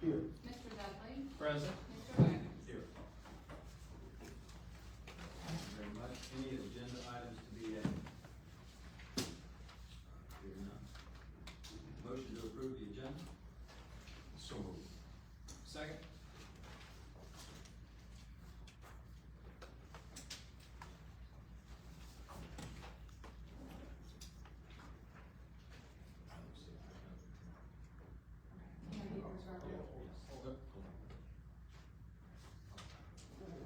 Here. Mr. Dudley. Present. Mr. Wagner. Here. Thank you very much. Any agenda items to be added? Hearing none. Motion to approve the agenda? So moved. Second.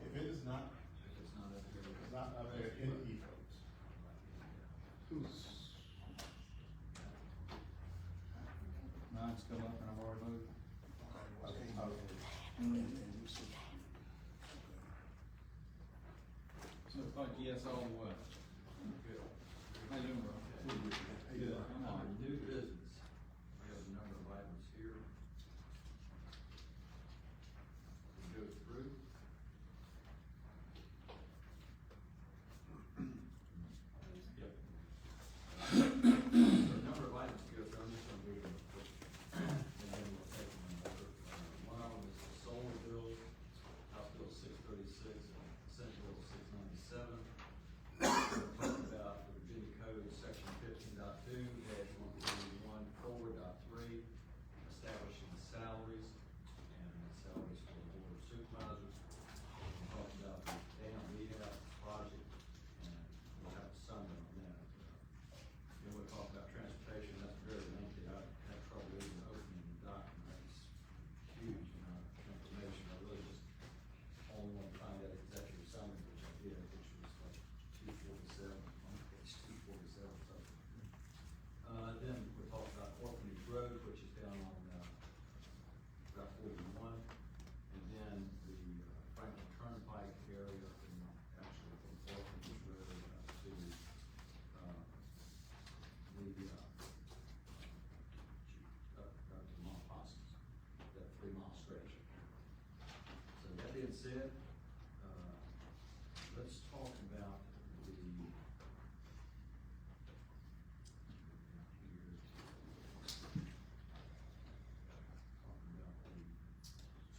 If it is not, If it's not up here, it's not up there in e-codes. Who's? Mine's come up and I've already moved. So it's like yes all the way. good. How you doing, bro? Good. Come on, new business. We have a number of items here. We go through. Yep. There are a number of items to go through. I'm just gonna read them quick. And then we'll take them in order. One of them is the solar bill, House Bill 636 and Senate Bill 697. We're talking about the Virginia Code, section 15.2-131.4.3, establishing salaries and salaries for the board of supervisors. We're talking about the dam rehab project, and we'll have a summary on that. Then we'll talk about transportation. That's very lengthy. I had trouble even opening the document. It's huge amount of information. I really just only want to find that executive summary, which I did, which was like 247, on page 247 something. Then we'll talk about Orphanage Road, which is down on, Route 41. And then the Franklin Turnpike area, from actually from Orphanage Road to, up to Mont Possums, that 3-mile stretch. So that being said, let's talk about the,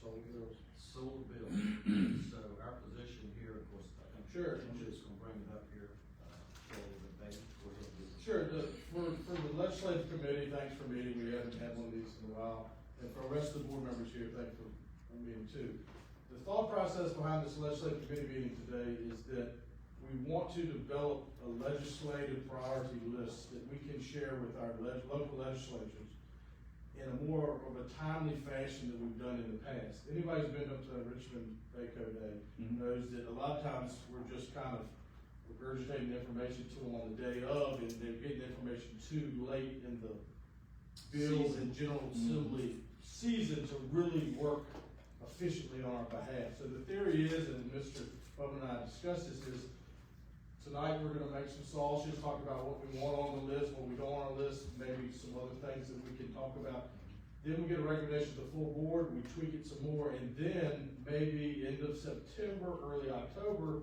Solar bills. solar bill. So our position here, of course, I think. Sure. I'm just gonna bring it up here, for the debate. Go ahead, Bruce. Sure, for the legislative committee, thanks for meeting, we haven't had one of these in a while, and for the rest of the board members here, thanks for meeting too. The thought process behind this legislative committee meeting today is that we want to develop a legislative priority list that we can share with our local legislatures in a more of a timely fashion than we've done in the past. Anybody who's been up to Richmond Baco Day knows that a lot of times we're just kind of regurgitating information to them on the day of, and they're getting information too late in the bills and General Assembly season to really work efficiently on our behalf. So the theory is, and Mr. Bubba and I discussed this, is tonight we're gonna make some sausage, talk about what we want on the list, what we don't want on the list, maybe some other things that we can talk about. Then we get a recommendation to the full board, we tweak it some more, and then maybe end of September, early October,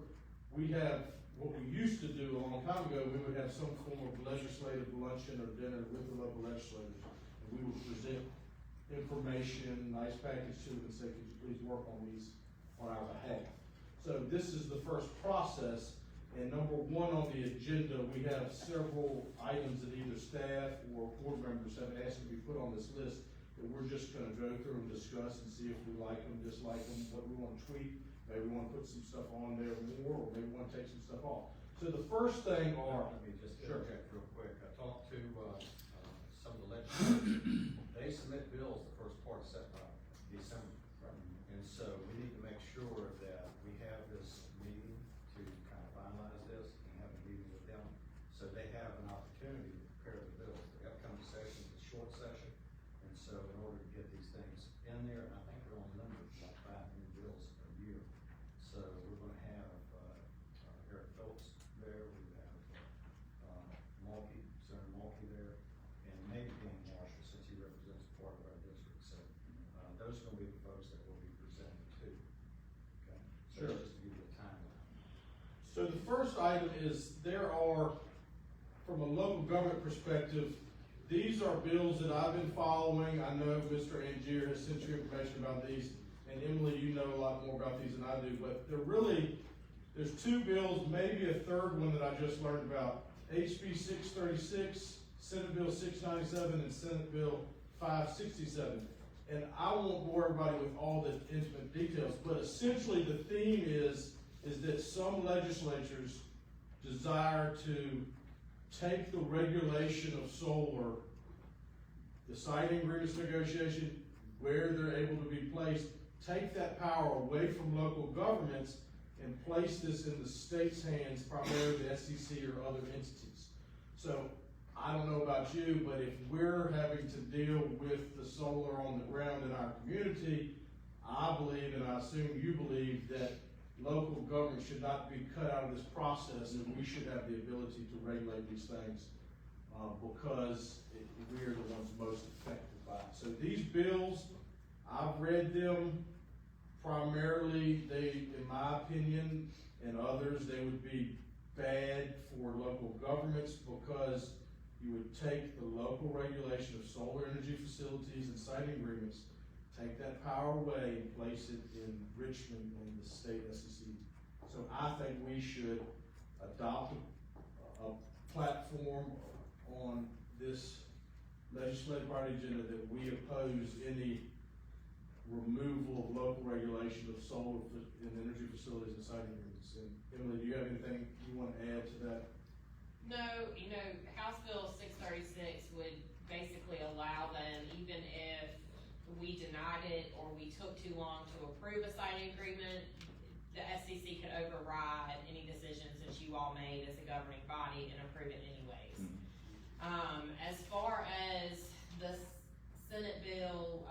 we have what we used to do a long time ago. We would have some form of legislative luncheon or dinner with the local legislators, and we would present information, nice package to them, and say, could you please work on these on our behalf? So this is the first process, and number one on the agenda, we have several items that either staff or board members have asked to be put on this list that we're just gonna go through and discuss and see if we like them, dislike them, what we wanna tweak. Maybe we wanna put some stuff on there more, or maybe we wanna take some stuff off. So the first thing are, Let me just Sure. interject real quick. I talked to, some of the legislators. They submit bills the first part of December. And so we need to make sure that we have this meeting to kind of finalize this and have a meeting with them. So they have an opportunity to prepare the bills. The upcoming session is a short session. And so in order to get these things in there, and I think they're on numbers, like 5 new bills a year. So we're gonna have, Eric Phillips there, we have, Senator Mulkey there, and maybe Dan Marshall, since he represents part of our district. So, those are gonna be the folks that will be presenting too. Okay? So Sure. just to give you a timeline. so the first item is there are, from a local government perspective, these are bills that I've been following. I know Mr. Angier has sent you information about these, and Emily, you know a lot more about these than I do, but there's two bills, maybe a third one that I just learned about. HB 636, Senate Bill 697, and Senate Bill 567. And I won't bore everybody with all the intimate details, but essentially the theme is that some legislatures desire to take the regulation of solar, the siting agreements negotiation, where they're able to be placed, take that power away from local governments and place this in the state's hands, primarily the SEC or other entities. So, I don't know about you, but if we're having to deal with the solar on the ground in our community, I believe, and I assume you believe, that local government should not be cut out of this process, and we should have the ability to regulate these things, because we are the ones most affected by it. So these bills, I've read them. Primarily, in my opinion, and others, they would be bad for local governments, because you would take the local regulation of solar energy facilities and siting agreements, take that power away and place it in Richmond and the state SEC. So I think we should adopt a platform on this legislative party agenda that we oppose any removal of local regulation of solar and energy facilities and siting agreements. And Emily, do you have anything you want to add to that? No, House Bill 636 would basically allow them, even if we denied it or we took too long to approve a siting agreement, the SEC could override any decisions that you all made as a governing body and approve it anyways. As far as the Senate Bill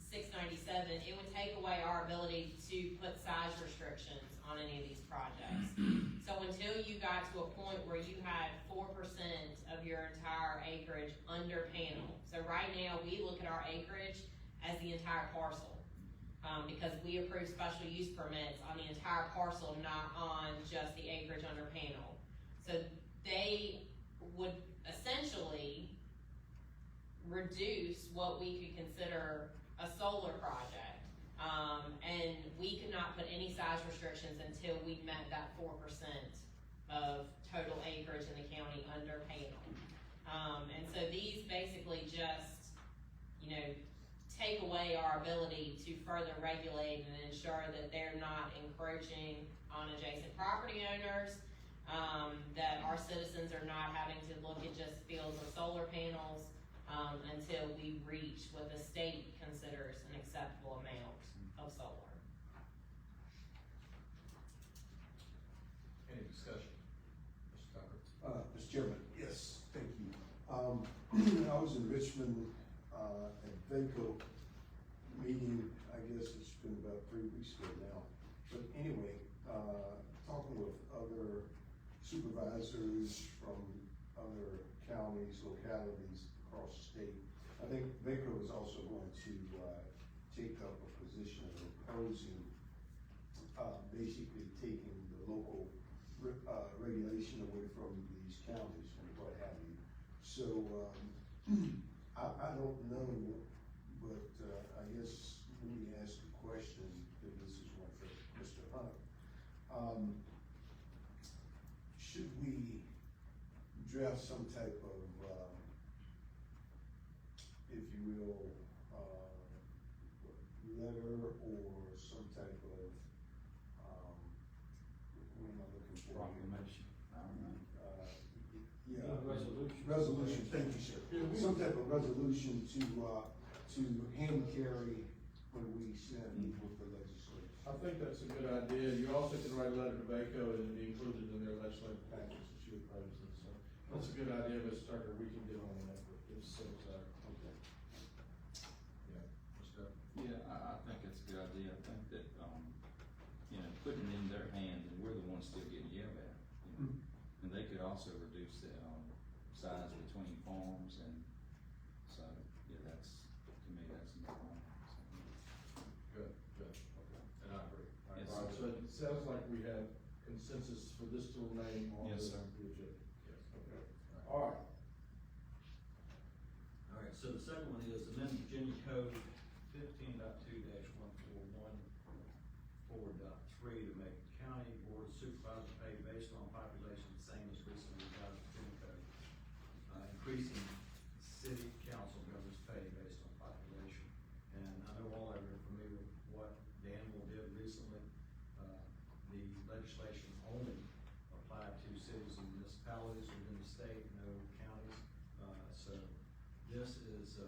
697, it would take away our ability to put size restrictions on any of these projects. So until you got to a point where you had 4% of your entire acreage under panel. So right now, we look at our acreage as the entire parcel, because we approve special use permits on the entire parcel, not on just the acreage under panel. So they would essentially reduce what we could consider a solar project. And we could not put any size restrictions until we met that 4% of total acreage in the county under panel. And so these basically just, take away our ability to further regulate and ensure that they're not encroaching on adjacent property owners, that our citizens are not having to look at just fields of solar panels, until we reach what the state considers an acceptable amount of solar. Any discussion? Mr. Tucker? Mr. Chairman. Yes, thank you. I was in Richmond, at VACO meeting, I guess it's been about 3 weeks ago now. But anyway, talking with other supervisors from other counties, localities across the state, I think VACO is also going to, take up a position of opposing, basically taking the local regulation away from these counties and what have you. So, I don't know, but, I guess let me ask a question, if this is one for Mr. Hunt. Should we draft some type of, if you will, letter or some type of, what am I looking for? Proclamation, I don't know. Yeah. Resolution. Resolution, thank you, sir. Some type of resolution to hand carry when we send with the legislature. I think that's a good idea. You also can write a letter to VACO and be included in their legislative package that you oppose it. So that's a good idea, Mr. Tucker. We can get on that if so desire. Okay. Yeah. Mr. Tucker? Yeah, I think it's a good idea. I think that, putting it in their hands, and we're the ones still getting yelled at. And they could also reduce the, size between farms, and so, yeah, to me, that's no problem. Good, okay, and I agree. Yes, Roger? So it sounds like we have consensus for this to remain on the Yes, sir. agenda. Yes. Okay. All right. So the second one is amend Virginia Code 15.2-1414.3 to make county board of supervisors pay based on population the same as recently revised Virginia Code, increasing city council members' pay based on population. And I know all of you are familiar with what Danville did recently. The legislation only applied to cities and municipalities within the state, no counties. So this is, to,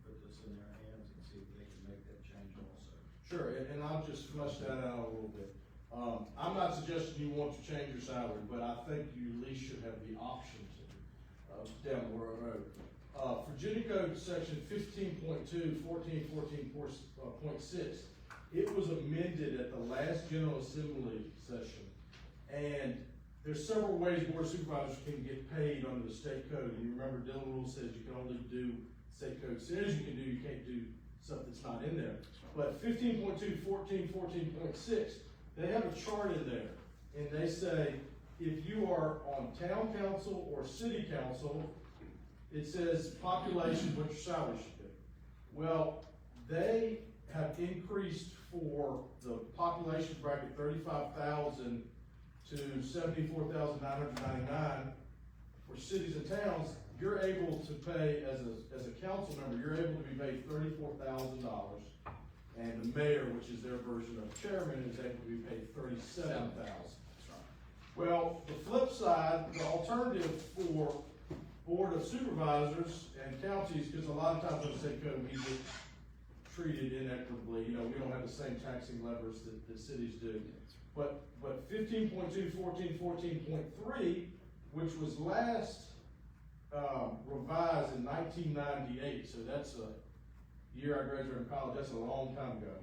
put this in their hands and see if they can make that change also. Sure, and I'll just flesh that out a little bit. I'm not suggesting you want to change your salary, but I think you at least should have the option to, down the road. Virginia Code section 15.2, 1414.6, it was amended at the last General Assembly session. And there's several ways board of supervisors can get paid under the state code. And you remember Dillon rule says you can only do, state code says you can do, you can't do stuff that's not in there. But 15.2, 1414.6, they have a chart in there. And they say, if you are on town council or city council, it says population, what your salary should be. Well, they have increased for the population bracket 35,000 to 74,999 for cities and towns. You're able to pay, as a council member, you're able to be paid $34,000. And the mayor, which is their version of chairman, is able to be paid $37,000. Well, the flip side, the alternative for board of supervisors and counties, because a lot of times when I say code, we get treated inequitably. We don't have the same taxing levers that cities do. But 15.2, 1414.3, which was last revised in 1998, so that's a year I graduated from college, that's a long time ago.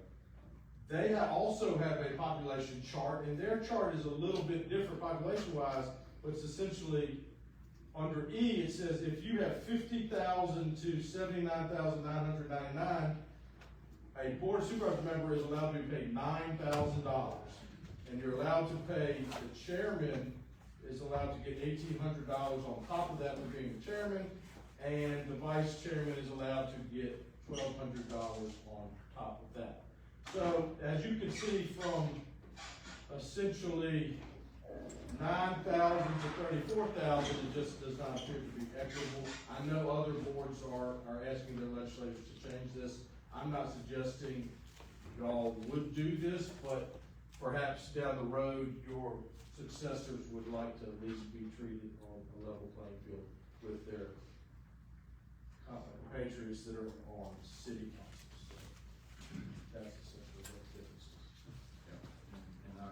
They also have a population chart, and their chart is a little bit different population-wise, but it's essentially, under E, it says if you have 50,000 to 79,999, a board of supervisors member is allowed to be paid $9,000. And you're allowed to pay, the chairman is allowed to get $1,800 on top of that for being the chairman, and the vice chairman is allowed to get $1,200 on top of that. So, as you can see from essentially 9,000 to 34,000, it just does not appear to be equitable. I know other boards are asking their legislators to change this. I'm not suggesting y'all would do this, but perhaps down the road, your successors would like to at least be treated on a level playing field with their compatriots that are on city councils. So that's essentially what the difference is. Yeah, and I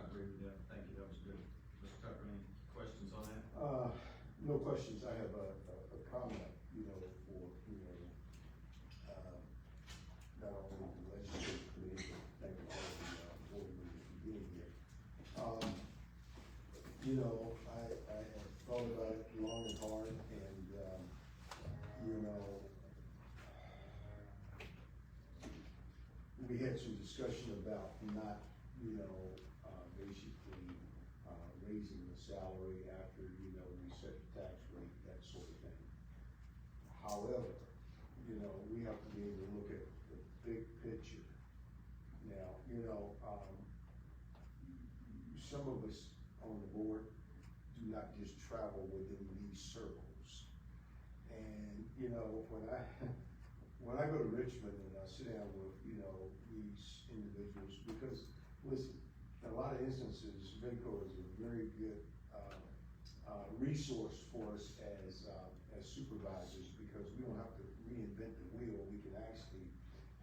agree with that. Thank you, that was good. Mr. Tucker, any questions on that? No questions. I have a comment, for, not only the legislative committee, but thank all the board members for being here. I have thought about it long and hard, and, we had some discussion about not, basically, raising the salary after, we set the tax rate, that sort of thing. However, we have to be able to look at the big picture. Now, some of us on the board do not just travel within these circles. And, when I go to Richmond and I sit down with, these individuals, because, listen, in a lot of instances, VACO is a very good, resource for us as supervisors, because we don't have to reinvent the wheel. We can actually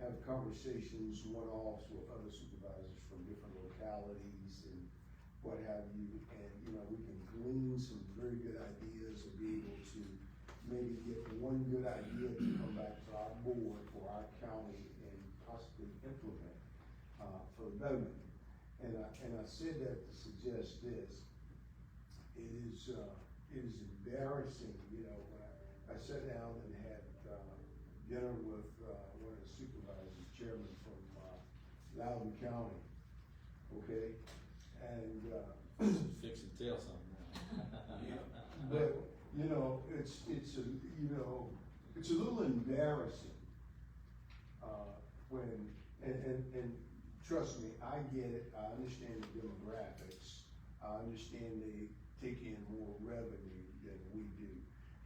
have conversations, one-offs with other supervisors from different localities and what have you, and, we can glean some very good ideas and be able to maybe get one good idea to come back to our board for our county and possibly implement, for the betterment. And I said that to suggest this. It is embarrassing, when I sat down and had, dinner with, one of the supervisors, chairman from, Loudoun County, okay? And, Fix and tell something. but you know, it's a, you know, it's a little embarrassing, when, and trust me, I get it, I understand the demographics, I understand they take in more revenue than we do.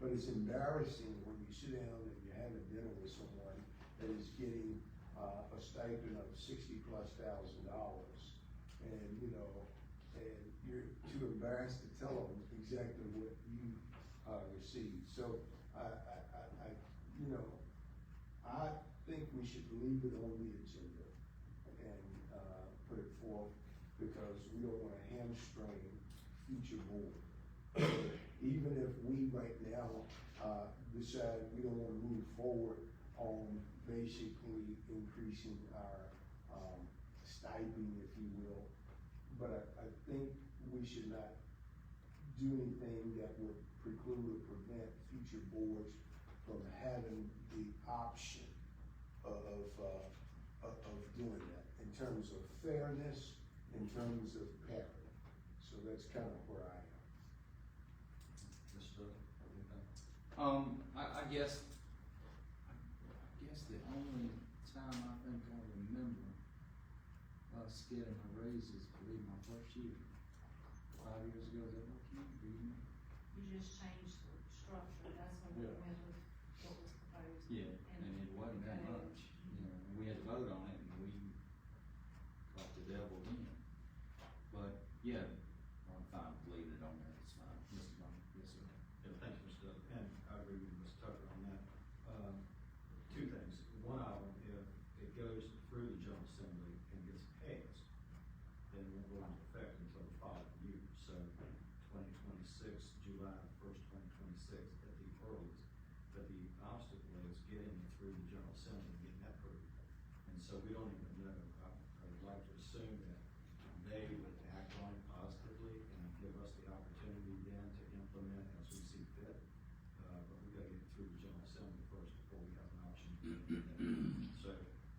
But it's embarrassing when you sit down and you're having dinner with someone that is getting, a stipend of $60,000+, and, you know, and you're too embarrassed to tell them exactly what you, received. So, you know, I think we should leave it on the agenda and, put it forth, because we don't wanna hamstring future board. Even if we right now, decide we don't wanna move forward on basically increasing our, stipend, if you will. But I think we should not do anything that would preclude or prevent future boards from having the option of doing that, in terms of fairness, in terms of parity. So that's kind of where I am. Mr. anything? I guess the only time I think I remember us getting a raise is, I believe, my first year, 5 years ago. Is that what you do? You just changed the structure, that's when we Yeah. went with what was proposed. Yeah, and it wasn't that much, you know, we had to vote on it, and we caught the devil in. But, yeah, I'm fine with leaving it on there, it's fine. Mr. Brown, yes, sir. Yeah, thank you, Mr. Doug, and I agree with Mr. Tucker on that. Two things, one of them, if it goes through the General Assembly and gets passed, then it won't go into effect until the following year, so 2026, July 1st, 2026 at the earliest. But the obstacle is getting it through the General Assembly and getting that approved. And so we don't even know, I would like to assume that they would act on it positively and give us the opportunity then to implement as we see fit. But we gotta get it through the General Assembly first before we have an option to do that. So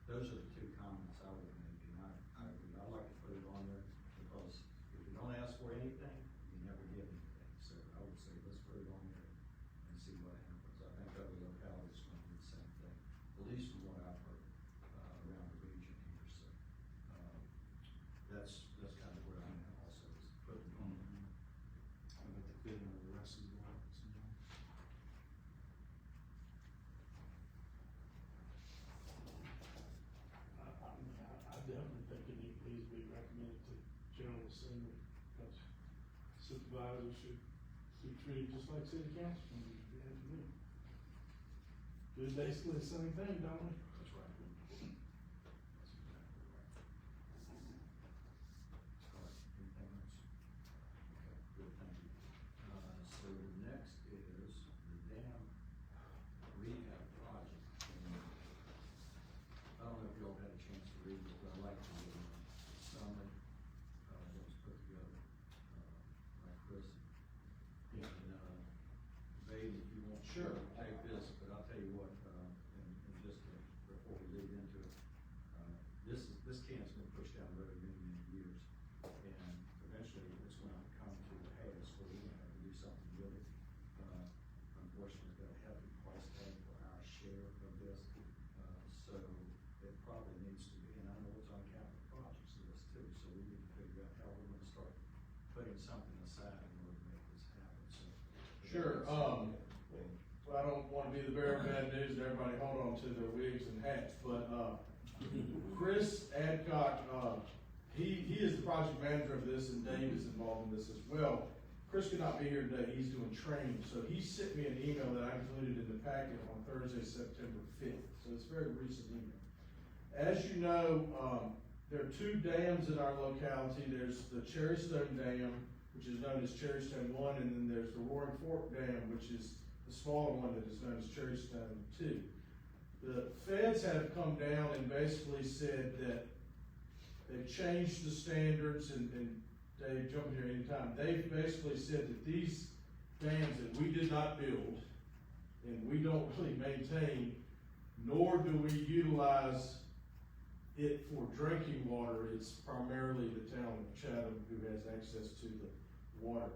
those are the two comments I would make, and I agree, I'd like to put it on there, because if you don't ask for anything, you never get anything. So I would say, let's put it on there and see what happens. I think other localities are gonna do the same thing, at least from what I've heard, around the region here, so. That's kind of where I'm at also, is putting it on there. How about the feeling of the rest of the board? I definitely think it needs to be recommended to General Assembly, because supervisors should be treated just like city council members, if you ask me. Do basically the same thing, don't we? That's right. That's exactly right. All right, anything else? Okay, good, thank you. So the next is the dam rehab project. And I don't know if y'all had a chance to read it, but I'd like to give a summary, that was put together, by Chris. Yeah. And, Babe, if you want to Sure. take this, but I'll tell you what, and just before we lead into it, this can's been pushed down the road many, many years. And eventually it's gonna come to a pass where we're gonna have to do something with it. Unfortunately, we've got a hefty price tag for our share of this. So it probably needs to be, and I know it's on capital projects list too, so we need to figure out how we're gonna start putting something aside in order to make this happen, so. Sure, well, I don't wanna be the bearer of bad news and everybody hold on to their wigs and hats, but, Chris Adcock, he is the project manager of this, and Dave is involved in this as well. Chris could not be here today, he's doing training, so he sent me an email that I included in the packet on Thursday, September 5th, so it's a very recent email. As you know, there are two dams in our locality. There's the Cherrystone Dam, which is known as Cherrystone 1, and then there's the Roaring Fork Dam, which is the smaller one that is known as Cherrystone 2. The feds have come down and basically said that they've changed the standards, and Dave, jump in here anytime. They've basically said that these dams that we did not build, and we don't really maintain, nor do we utilize it for drinking water. It's primarily the town of Chatham who has access to the water.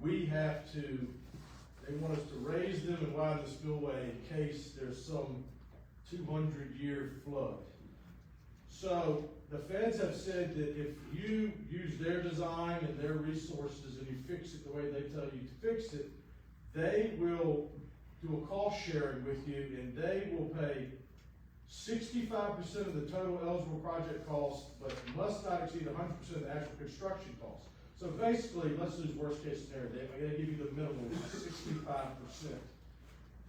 We have to They want us to raise them and widen the spillway in case there's some 200-year flood. So the feds have said that if you use their design and their resources and you fix it the way they tell you to fix it, they will do a cost sharing with you, and they will pay 65% of the total eligible project cost, but must not exceed 100% of the actual construction cost. So basically, let's use worst case scenario, they're gonna give you the minimum, which is 65%.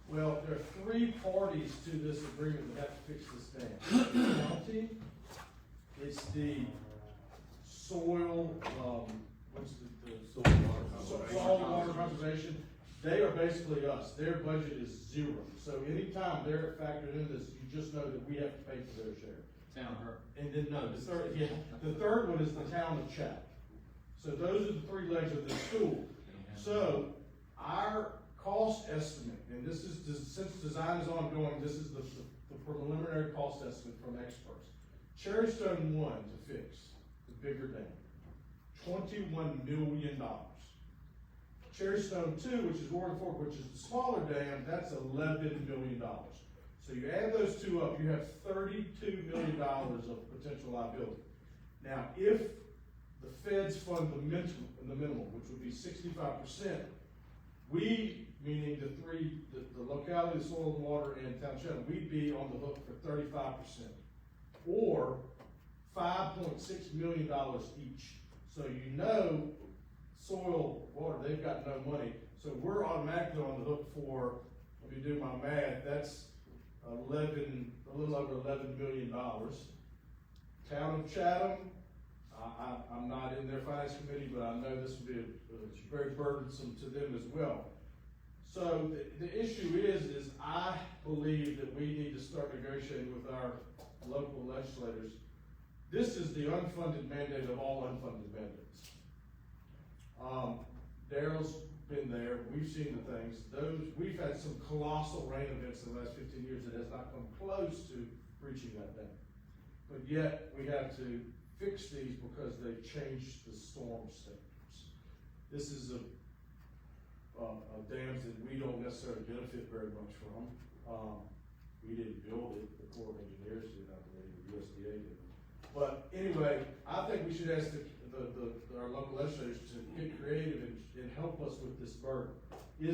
Well, there are three parties to this agreement that have to fix this dam. The county, it's the soil, what's the soil water conservation. They are basically us. Their budget is zero. So anytime they're factored in this, you just know that we have to pay for their share. Town hurt. And then, no, the third one is the town of Chat. So those are the three legs of the stool. So our cost estimate, and this is, since design is ongoing, this is the preliminary cost estimate from experts. Cherrystone 1 to fix, the bigger dam, $21 million. Cherrystone 2, which is Roaring Fork, which is the smaller dam, that's $11 million. So you add those two up, you have $32 million of potential liability. Now, if the feds fund the minimum, which would be 65%, we, meaning the locality, the soil and water, and town Chatham, we'd be on the hook for 35%, or $5.6 million each. So you know, soil, water, they've got no money, so we're automatically on the hook for, let me do my math, that's a little over $11 million. Town of Chatham, I'm not in their finance committee, but I know this will be very burdensome to them as well. So the issue is I believe that we need to start negotiating with our local legislators. This is the unfunded mandate of all unfunded mandates. Daryl's been there, we've seen the things. We've had some colossal rain events in the last 15 years that has not come close to reaching that dam. But yet, we have to fix these because they've changed the storm standards. This is a dams that we don't necessarily benefit very much from. We didn't build it, the Corps of Engineers did, I believe, the USDA did. But anyway, I think we should ask our local legislators to get creative and help us with this burden. Do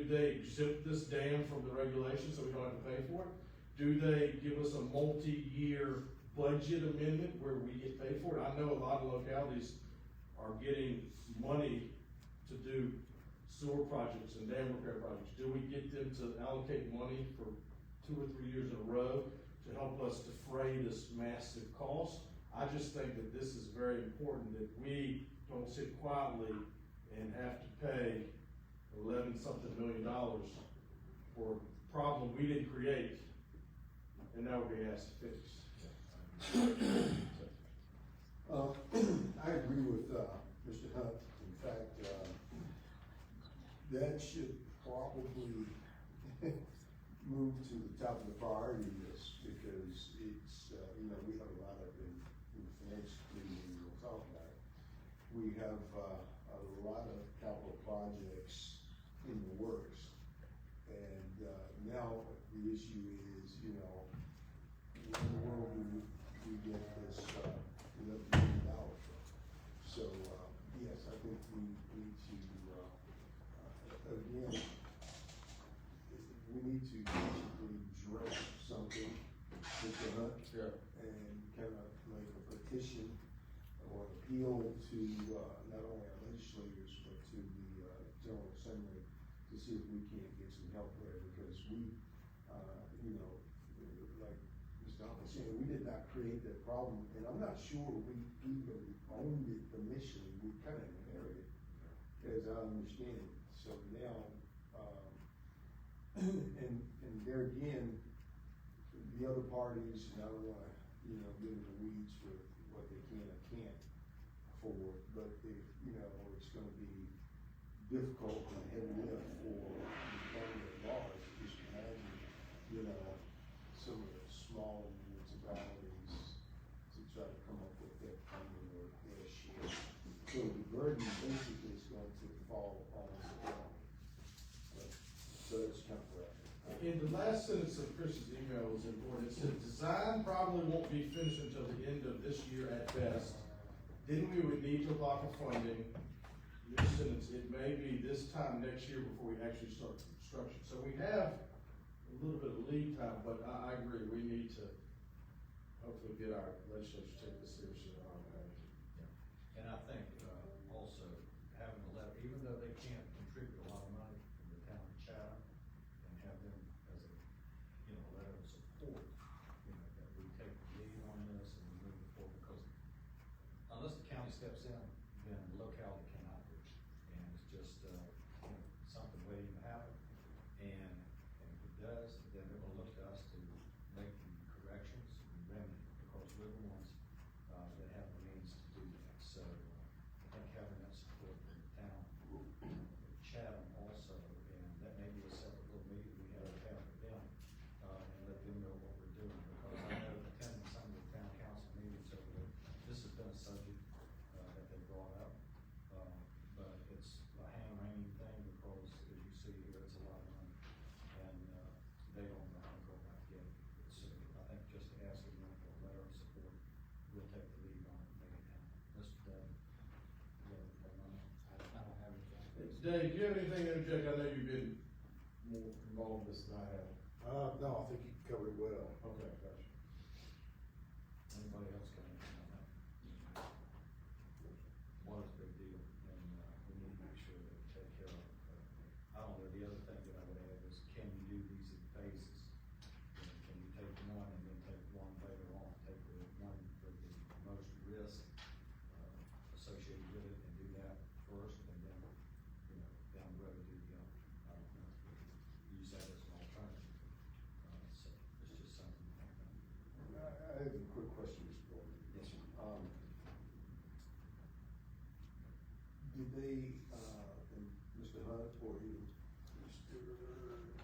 they exempt this dam from the regulations so we don't have to pay for it? Do they give us a multi-year budget amendment where we get paid for it? I know a lot of localities are getting money to do sewer projects and dam repair projects. Do we get them to allocate money for 2 or 3 years in a row to help us defray this massive cost? I just think that this is very important that we don't sit quietly and have to pay $11-something million for a problem we didn't create, and now we're being asked to fix. I agree with, Mr. Hunt. In fact, that should probably move to the top of the priority list, because it's, we have a lot of, in the finance committee, we'll talk about it. We have, a lot of capital projects in the works. And, now the issue is, where in the world do we get this, $11 million from? So, yes, I think we need to, again, we need to basically draft something, Mr. Hunt, and kind of make a petition or an appeal to, not only our legislators, but to the, General Assembly, to see if we can't get some help there, because we, like Mr. Hunt was saying, we did not create that problem, and I'm not sure we even owned it initially. We kind of inherited it, as I understand it. So now, and there again, the other parties, and I don't wanna, get in the weeds with what they can and can't afford, but if, it's gonna be difficult and heavy lift for the county at large, just imagine, some of the small municipalities to try to come up with that funding or their share. So the burden basically is going to fall on the county. But in the last sentence of Chris's email was important. It said, design probably won't be finished until the end of this year at best. Then we would need to apply for funding. This sentence, it may be this time next year before we actually start construction. So we have a little bit of lead time, but I agree, we need to hopefully get our legislature to take this seriously. And I think, also, having a letter, even though they can't contribute a lot of money from the town of Chatham, and have them as a, letter of support, that we take the lead on this and we move it forward, because unless the county steps in, then the locality cannot do it. And it's just, something waiting to happen, and if it does, then they're gonna look to us to make the corrections and remedy, because we're the ones, that have the means to do that. So, I think having that support from the town, Chatham also, and that may be a separate little meeting we have with them, and let them know what we're doing, because I know attending some of the town council meetings over there, this has been a subject, that they brought up, but it's a hand-wringing thing, because as you see here, it's a lot of money, and, they don't know how to go about getting it. So, I think just asking them for a letter of support, we'll take the lead on it and make it happen. Mr. Dave, you have anything on that? I don't have anything. Dave, do you have anything to interject? I know you've been more involved in this than I have. No, I think you covered it well. Okay, gotcha. Anybody else got anything on that? Water's a big deal, and, we need to make sure that we take care of it. I don't know, the other thing that I would add is, can you do these in phases? Can you take one and then take one later on, take the one with the most risk, associated with it, and do that first, and then, down the road do the other. I don't know, use that as an alternative. So, it's just something to think about. I have a quick question, Mr. Gordon. Yes, sir. Did they, and Mr. Hunt, or even Mr.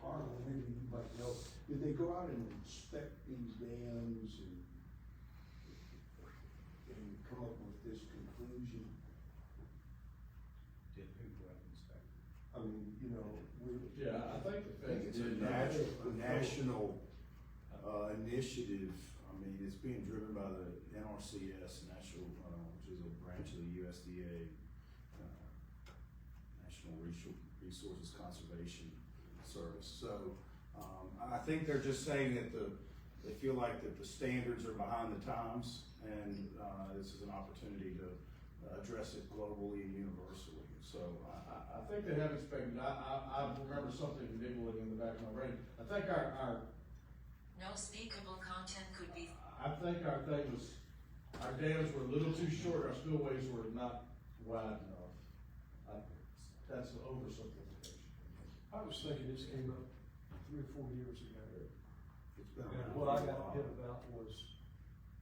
Arnold, maybe you might know, did they go out and inspect these dams and come up with this conclusion? Did who go out and inspect? I mean, Yeah, I think the I think feds it's a did. national, initiative. I mean, it's being driven by the NRCS, National, which is a branch of the USDA, National Resources Conservation Service. So, I think they're just saying that they feel like that the standards are behind the times, and, this is an opportunity to address it globally and universally. So, I think they have inspected. I remember something niggling in the back of my brain. I think our No speakable content could be. I think our thing was, our dams were a little too short, our spillways were not wide enough. That's an oversimplification. I was thinking this came up 3 or 4 years ago. it's been And around what I for a got while. hit about was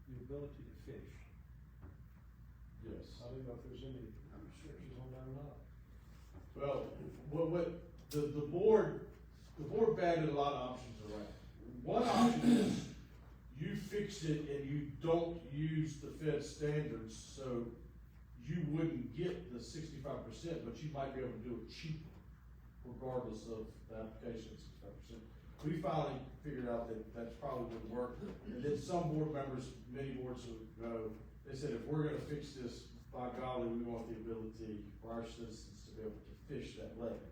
the ability to fish. Yes. I don't know if there's any restrictions on that or not. Well, what the board batted a lot of options around. One option is you fix it and you don't use the Fed standards, so you wouldn't get the 65%, but you might be able to do it cheaper, regardless of the application of 65%. We finally figured out that that's probably wouldn't work, and then some board members, many boards ago, they said, if we're gonna fix this, by golly, we want the ability for our citizens to be able to fish that lake.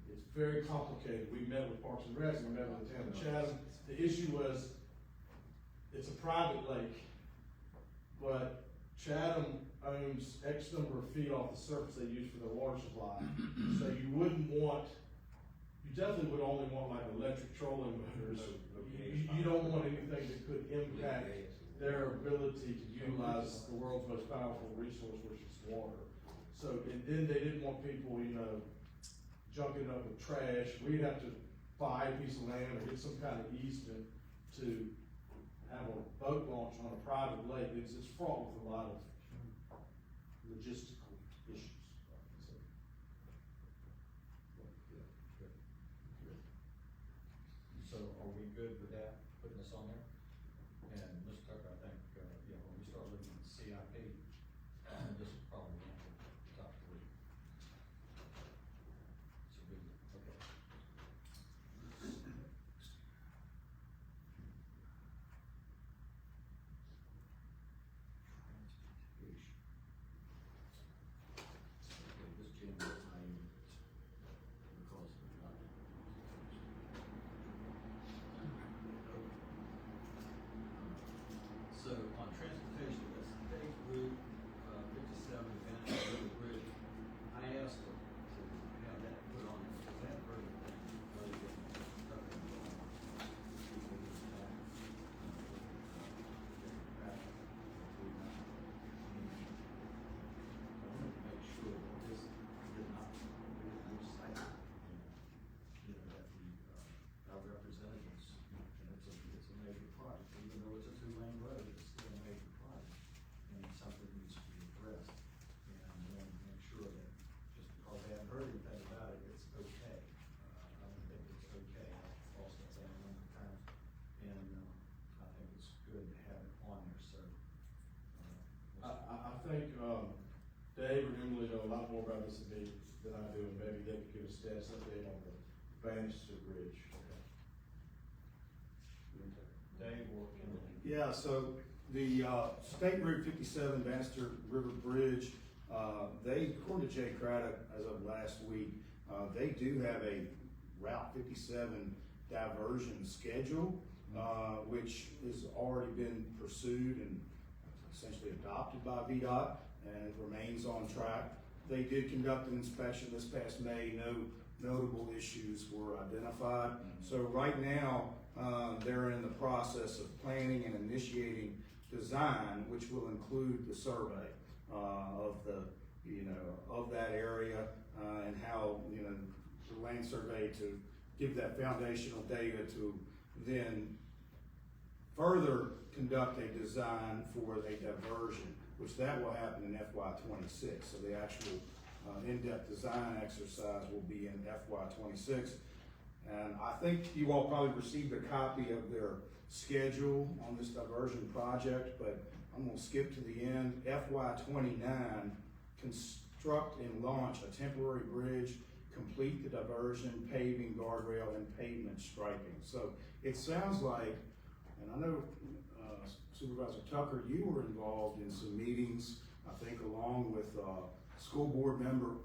It's very complicated. We met with Parks and Rec, we met with the town of Chatham. The issue was, it's a private lake, but Chatham owns X number of feet off the surface they use for their water supply. So you definitely would only want like electric trolling motors. You don't want anything that could impact their ability to utilize the world's most powerful resource, which is water. So, and then they didn't want people, junking up with trash. We'd have to buy a piece of land or get some kind of easement to have a boat launch on a private lake. It's fraught with a lot of logistical issues. So are we good with that, putting this on there? And Mr. Tucker, I think, when we start looking at CIP, this is probably one of the top 3. It's a big, okay. more about this than I do, and maybe they could give a status update on the Bannister Bridge. Dave or Kimberly? Yeah, so the, State Route 57 Bannister River Bridge, they, according to Jay Craddock, as of last week, they do have a Route 57 diversion schedule, which has already been pursued and essentially adopted by VDOT, and it remains on track. They did conduct an inspection this past May. No notable issues were identified. So right now, they're in the process of planning and initiating design, which will include the survey of the, of that area, and how, the land survey to give that foundational data to then further conduct a design for a diversion, which that will happen in FY26. So the actual in-depth design exercise will be in FY26. And I think you all probably received a copy of their schedule on this diversion project, but I'm gonna skip to the end. FY29, construct and launch a temporary bridge, complete the diversion, paving, guardrail, and pavement striping. So it sounds like, and I know Supervisor Tucker, you were involved in some meetings, I think along with school board member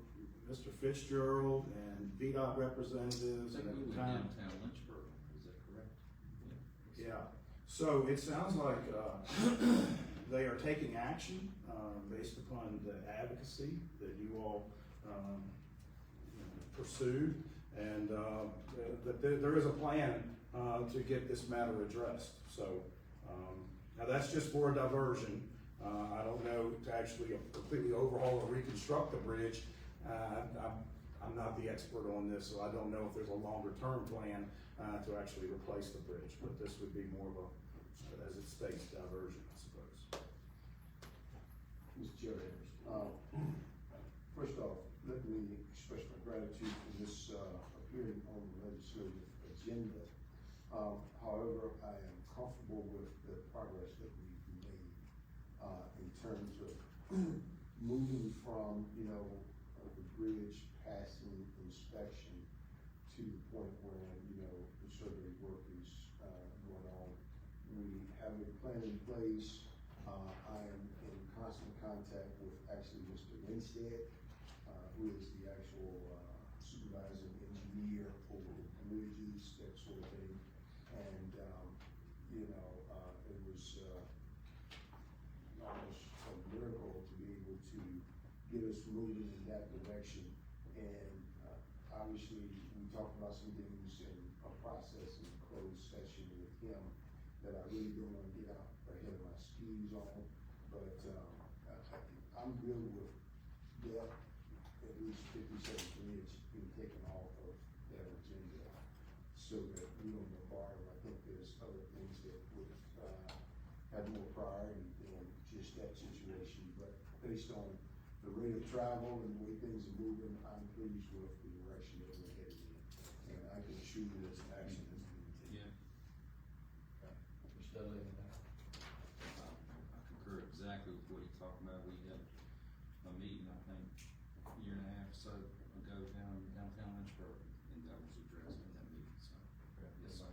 Mr. Fitzgerald and VDOT representatives. I think And we at were the time, downtown Lynchburg, is that correct? yeah. So it sounds like they are taking action based upon the advocacy that you all pursued, and that there is a plan to get this matter addressed. So now that's just for a diversion. I don't know to actually completely overhaul or reconstruct the bridge. I'm not the expert on this, so I don't know if there's a longer term plan to actually replace the bridge, but this would be more of a, as it states, diversion, I suppose. Mr. Chair, first off, let me express my gratitude for this appearing on the legislative agenda. However, I am comfortable with the progress that we've made in terms of moving from, the bridge passing inspection to the point where, the survey work is going on. We have a plan in place. I am in constant contact with actually Mr. Winstead, who is the actual supervising engineer over the bridges, that sort of thing. And, it was almost a miracle to be able to get us moving in that direction. And obviously, we talked about some things in a process in closed session with him that I really don't want to get out ahead of my skis on. But I'm good with that, at least 57 minutes being taken off of that agenda so that we don't bombard. I think there's other things that would have more priority than just that situation. But based on the rate of travel and the way things are moving, I'm pleased with the direction that we're headed in. And I can assure you there's action that's being taken. Yeah. Mr. Dudley, I concur exactly with what he talked about. We had a meeting, I think, a year and a half or so ago downtown Lynchburg, and that was addressed in that meeting, so. Yes, sir.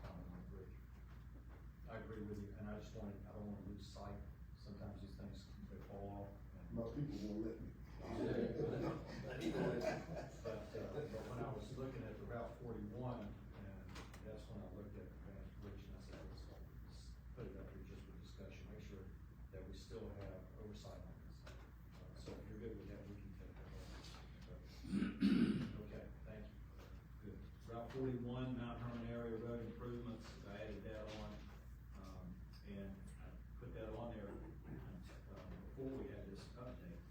comment on the bridge? I agree with you, and I don't wanna lose sight. Sometimes these things, they fall off. My people won't let me. But when I was looking at the Route 41, and that's when I looked at the Bannister Bridge, and I said, let's put it up here just for discussion, make sure that we still have oversight on this. So if you're good with that, we can take that on. Okay, thank you. Good. Route 41, Mount Herman area road improvements, I added that on, and I put that on there before we had this update,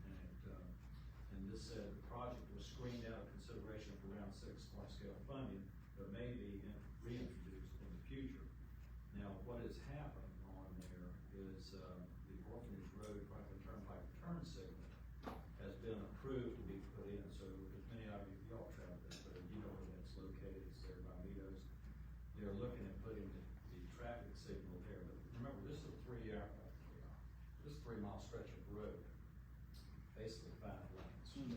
and this said the project was screened out of consideration for round 6 large-scale funding, but may be reintroduced in the future. Now, what has happened on there is the Orphanage Road Franklin Turnpike turn signal has been approved to be put in. So as many of y'all travel this, but you know where that's located, it's there by Vito's. They're looking at putting the traffic signal there, but remember, this is a 3 mile stretch of road, basically 5 lanes.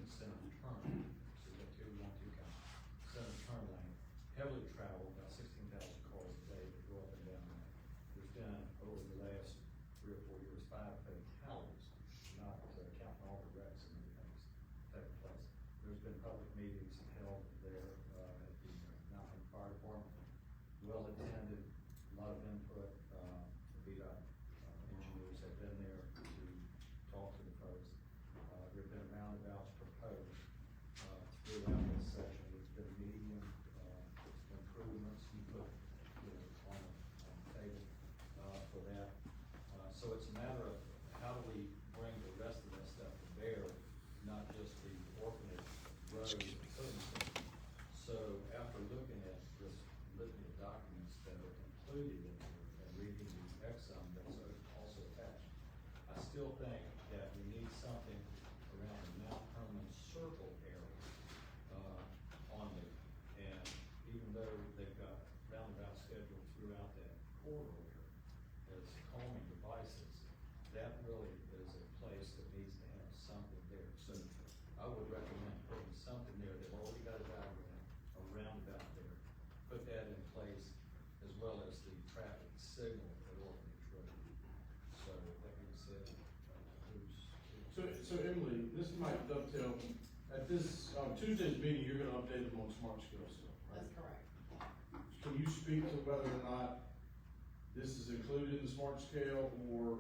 included in there, and reading the exam that's also attached. I still think that we need something around the Mount Herman Circle area, on there. And even though they've got roundabout scheduled throughout that corridor as calming devices, that really is a place that needs to have something there. So I would recommend putting something there. They've already got a diagram, a roundabout there. Put that in place, as well as the traffic signal at Orphanage Road. So that being said, So Emily, this might dovetail, at this, Tuesday's meeting, you're gonna update them on smart skills stuff, right? That's correct. Can you speak to whether or not this is included in the smart scale, or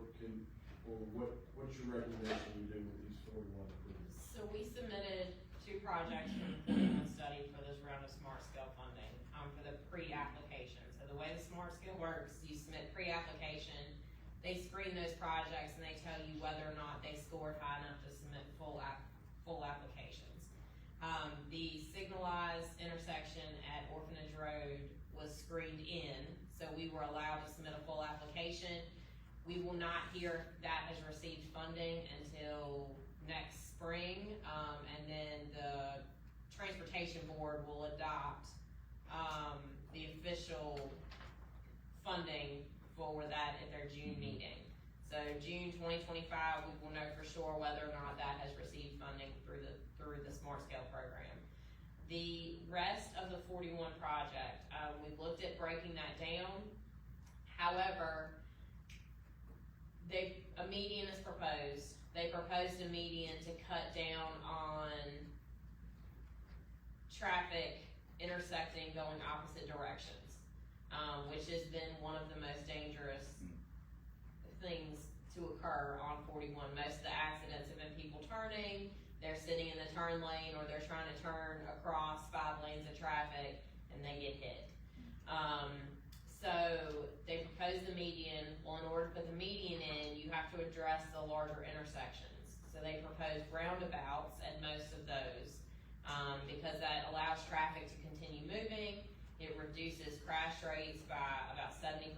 what's your recommendation we do with these 41 improvements? So we submitted 2 projects from the 41 study for this round of smart scale funding, for the pre-application. So the way the smart scale works, you submit pre-application, they screen those projects and they tell you whether or not they scored high enough to submit full applications. The signalized intersection at Orphanage Road was screened in, so we were allowed to submit a full application. We will not hear if that has received funding until next spring, and then the Transportation Board will adopt, the official funding for that at their June meeting. So June 2025, we will know for sure whether or not that has received funding through the Smart Scale program. The rest of the 41 project, we looked at breaking that down. However, a median is proposed. They proposed a median to cut down on traffic intersecting going opposite directions, which has been one of the most dangerous things to occur on 41. Most of the accidents have been people turning, they're sitting in the turn lane, or they're trying to turn across 5 lanes of traffic and they get hit. So they proposed the median. Well, in order to put the median in, you have to address the larger intersections. So they proposed roundabouts at most of those, because that allows traffic to continue moving. It reduces crash rates by about 70%,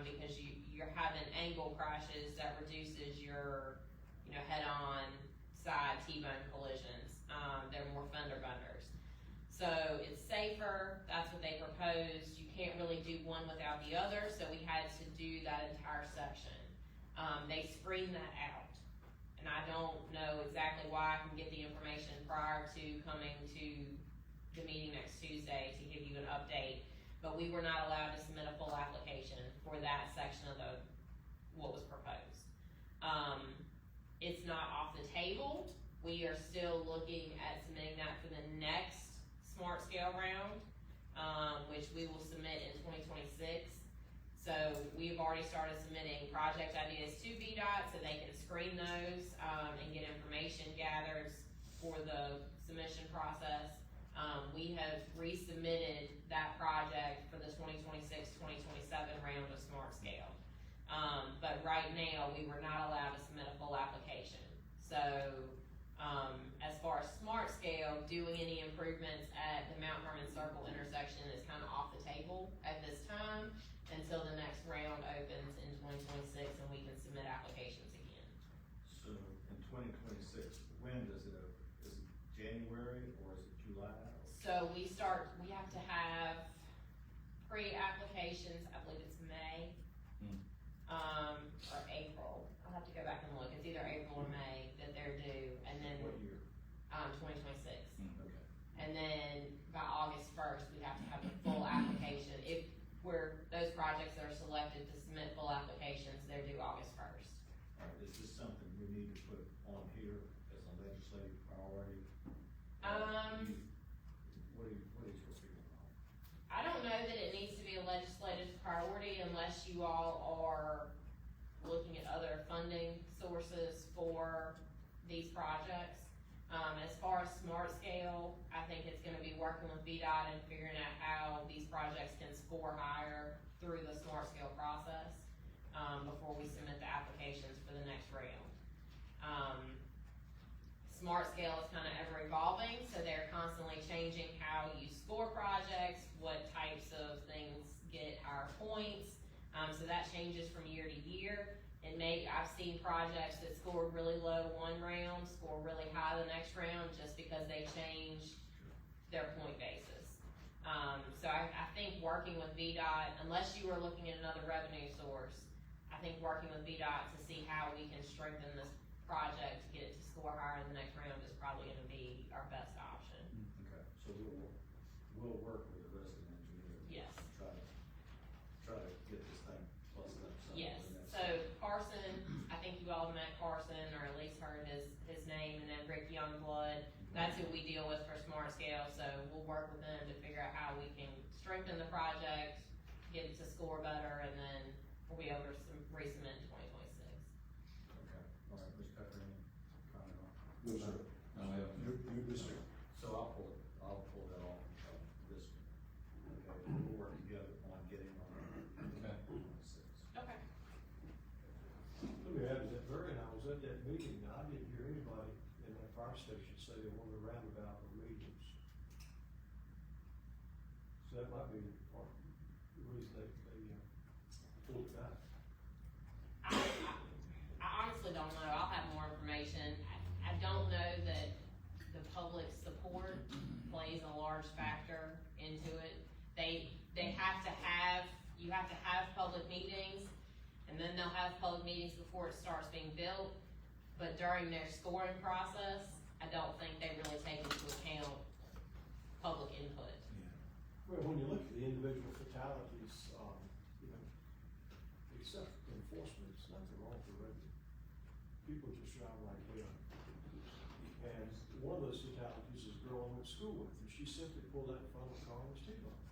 because you're having angle crashes that reduces your, head-on side T-bone collisions. They're more fender benders. So it's safer. That's what they proposed. You can't really do one without the other, so we had to do that entire section. They screened that out, and I don't know exactly why. I can get the information prior to coming to the meeting next Tuesday to give you an update, but we were not allowed to submit a full application for that section of what was proposed. It's not off the table. We are still looking at submitting that for the next smart scale round, which we will submit in 2026. So we've already started submitting project ideas to VDOT so they can screen those, and get information gathered for the submission process. We have resubmitted that project for the 2026-2027 round of smart scale. But right now, we were not allowed to submit a full application. So, as far as smart scale, doing any improvements at the Mount Herman Circle intersection is kind of off the table at this time until the next round opens in 2026 and we can submit applications again. So in 2026, when does it open? Is it January or is it July? So we have to have pre-applications, I believe it's May, or April. I'll have to go back and look. It's either April or May that they're due, and then, What year? 2026. Okay. And then by August 1st, we have to have a full application. If those projects that are selected to submit full applications, they're due August 1st. All right, is this something we need to put on here as a legislative priority? What is your feeling on? I don't know that it needs to be a legislative priority unless you all are looking at other funding sources for these projects. As far as smart scale, I think it's gonna be working with VDOT and figuring out how these projects can score higher through the smart scale process, before we submit the applications for the next round. Smart scale is kind of ever evolving, so they're constantly changing how you score projects, what types of things get higher points. points, so that changes from year to year. I've seen projects that score really low one round, score really high the next round, just because they changed their point basis. So I think working with VDOT, unless you were looking at another revenue source, I think working with VDOT to see how we can strengthen this project to get it to score higher in the next round is probably gonna be our best option. Okay, so we'll work with the resident engineer. Yes. And try to get this thing plussed up some. Yes, for the next- so Carson, I think you all met Carson, or at least heard his name, and then Rick Youngblood, that's who we deal with for Smart Scale, so we'll work with them to figure out how we can strengthen the project, get it to score better, and then we'll be able to resubmit in 2026. Okay, all right, Mr. Tucker, any comment on? No, sir. No, we haven't. You're good, sir. So I'll pull that off of this one. Okay, we'll work together on getting on. Okay. 26. Okay. Let me add to that, Barry and I was at that meeting, and I didn't hear anybody in that fire station say they wanted a roundabout or medians. So that might be part of the reason they pulled it back. I honestly don't know, I'll have more information. I don't know that the public support plays a large factor into it. You have to have public meetings, and then they'll have public meetings before it starts being built. But during their scoring process, I don't think they really take into account public input. Well, when you look at the individual fatalities, except for enforcement, there's nothing wrong with the regular. People just drive like hell. And one of those fatalities is a girl I went to school with, and she simply pulled out in front of the car and was T-boned.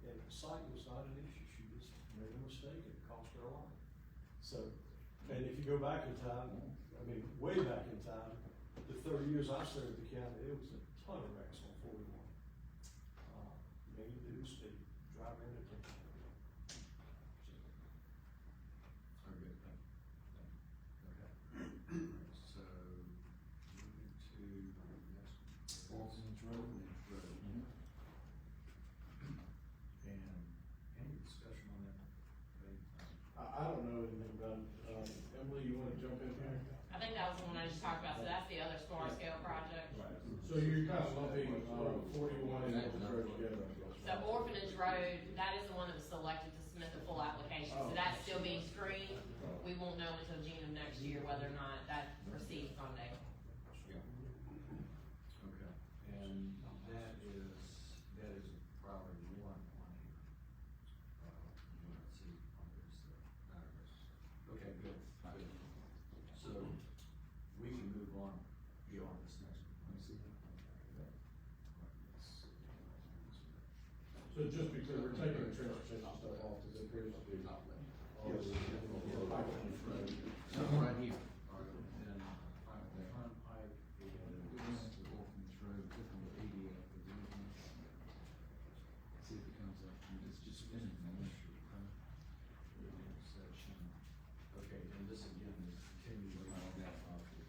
And the sight was not an issue, she just made a mistake and it cost her a life. So, and if you go back in time, I mean, way back in time, the 30 years I served the county, it was a ton of wrecks on 41. Mainly due to speed, driving into attention. Very good, thank you. Okay. So, moving to the next one. Orphanage Road. And any discussion on that? Okay, I don't know anything about it. Emily, you wanna jump in here? I think that was the one I just talked about, so that's the other small scale project. So you're kind of lumping, 41 and Orphanage Road together, I guess. So Orphanage Road, that is the one that was selected to submit the full application, so that's still being screened. We won't know until June of next year whether or not that receives funding. Yeah. Okay, and that is priority one on here. Let's see, on this, okay, good. So, we can move on beyond this next one. Let me see. So just be clear, we're taking the transportation stuff off, because it appears to be. Yes. Right here. All right, then, Turnpike and The Orphanage Road, click on the PDF. See if it comes up, and it's just spinning. section. Okay, and this again is continuation of that project.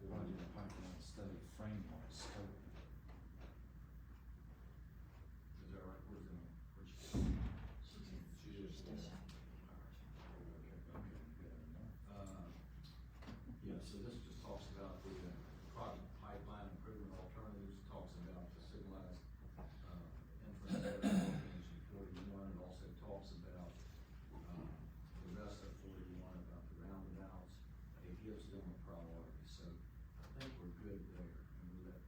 Project pipeline study framework scope. Is that right? Where's it? She just. Okay, good. Yeah, so this just talks about the project pipeline improvement alternatives, talks about the signalized, entrance to Orphanage 41. It also talks about, the rest of 41, about the roundabouts. It gives them a priority, so I think we're good there, and we let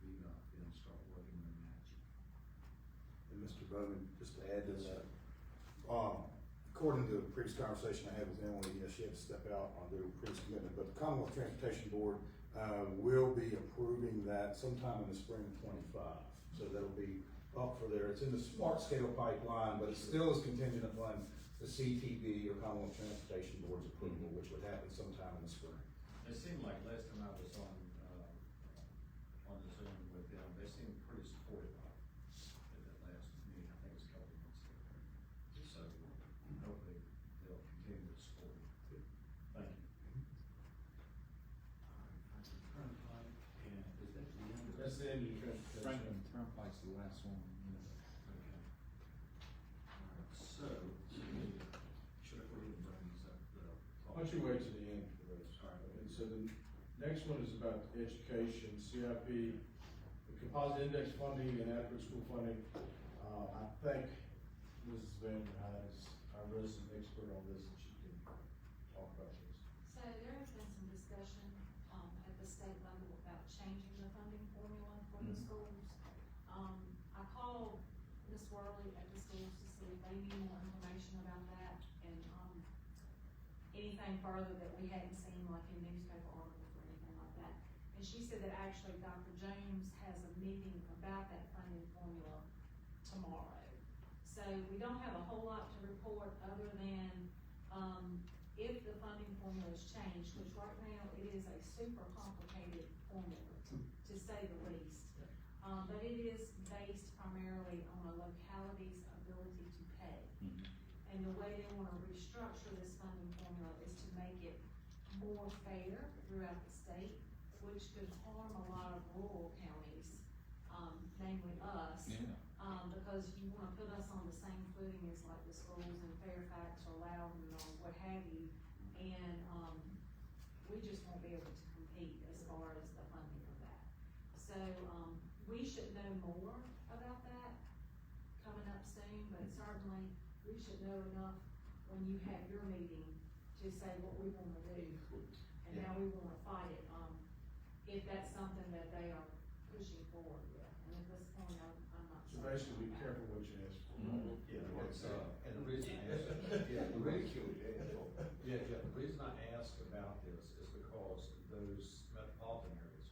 VDOT then start working on that. And Mr. Bowman, just to add to that, according to the previous conversation I had with Emily, she had to step out on their previous commitment, but the Commonwealth Transportation Board, will be approving that sometime in the spring of 25. So that'll be up for there. It's in the Smart Scale pipeline, but it still is contingent upon the CTB or Commonwealth Transportation Board's approval, which would happen sometime in the spring. It seemed like last time I was on the Zoom with them, they seemed pretty supportive of it at that last meeting. I think it was a couple of months ago. So hopefully they'll continue to support it. Thank you. Turnpike, and is that the end? That's the end of the transportation. Franklin Turnpike's the last one. Okay. All right, so you wait to the end for those? And so the next one is about education, CIP, the composite index funding and adequate school funding. I think Mrs. Van der Heide is our resident expert on this, and she can talk about this. So there has been some discussion, at the state level about changing the funding formula for the schools. I called Ms. Worley at the schools to see if they knew more information about that, and, anything further that we hadn't seen, like in newspaper articles or anything like that. And she said that actually Dr. Jones has a meeting about that funding formula tomorrow. So we don't have a whole lot to report other than, if the funding formula is changed, which right now it is a super complicated formula, to say the least. But it is based primarily on a locality's ability to pay. And the way they wanna restructure this funding formula is to make it more fair throughout the state, which could harm a lot of rural counties, namely us. Yeah. Because you wanna put us on the same footing as like the schools in Fairfax or Loudon or what have you. And, we just won't be able to compete as far as the funding of that. So, we should know more about that coming up soon, but certainly we should know enough when you have your meeting to say what we wanna do and how we wanna fight it, if that's something that they are pushing forward with. And at this point, I'm not So sure. basically, be careful what you ask for. Yeah, it's, and the reason I asked, the reason I asked about this is because those metropolitan areas,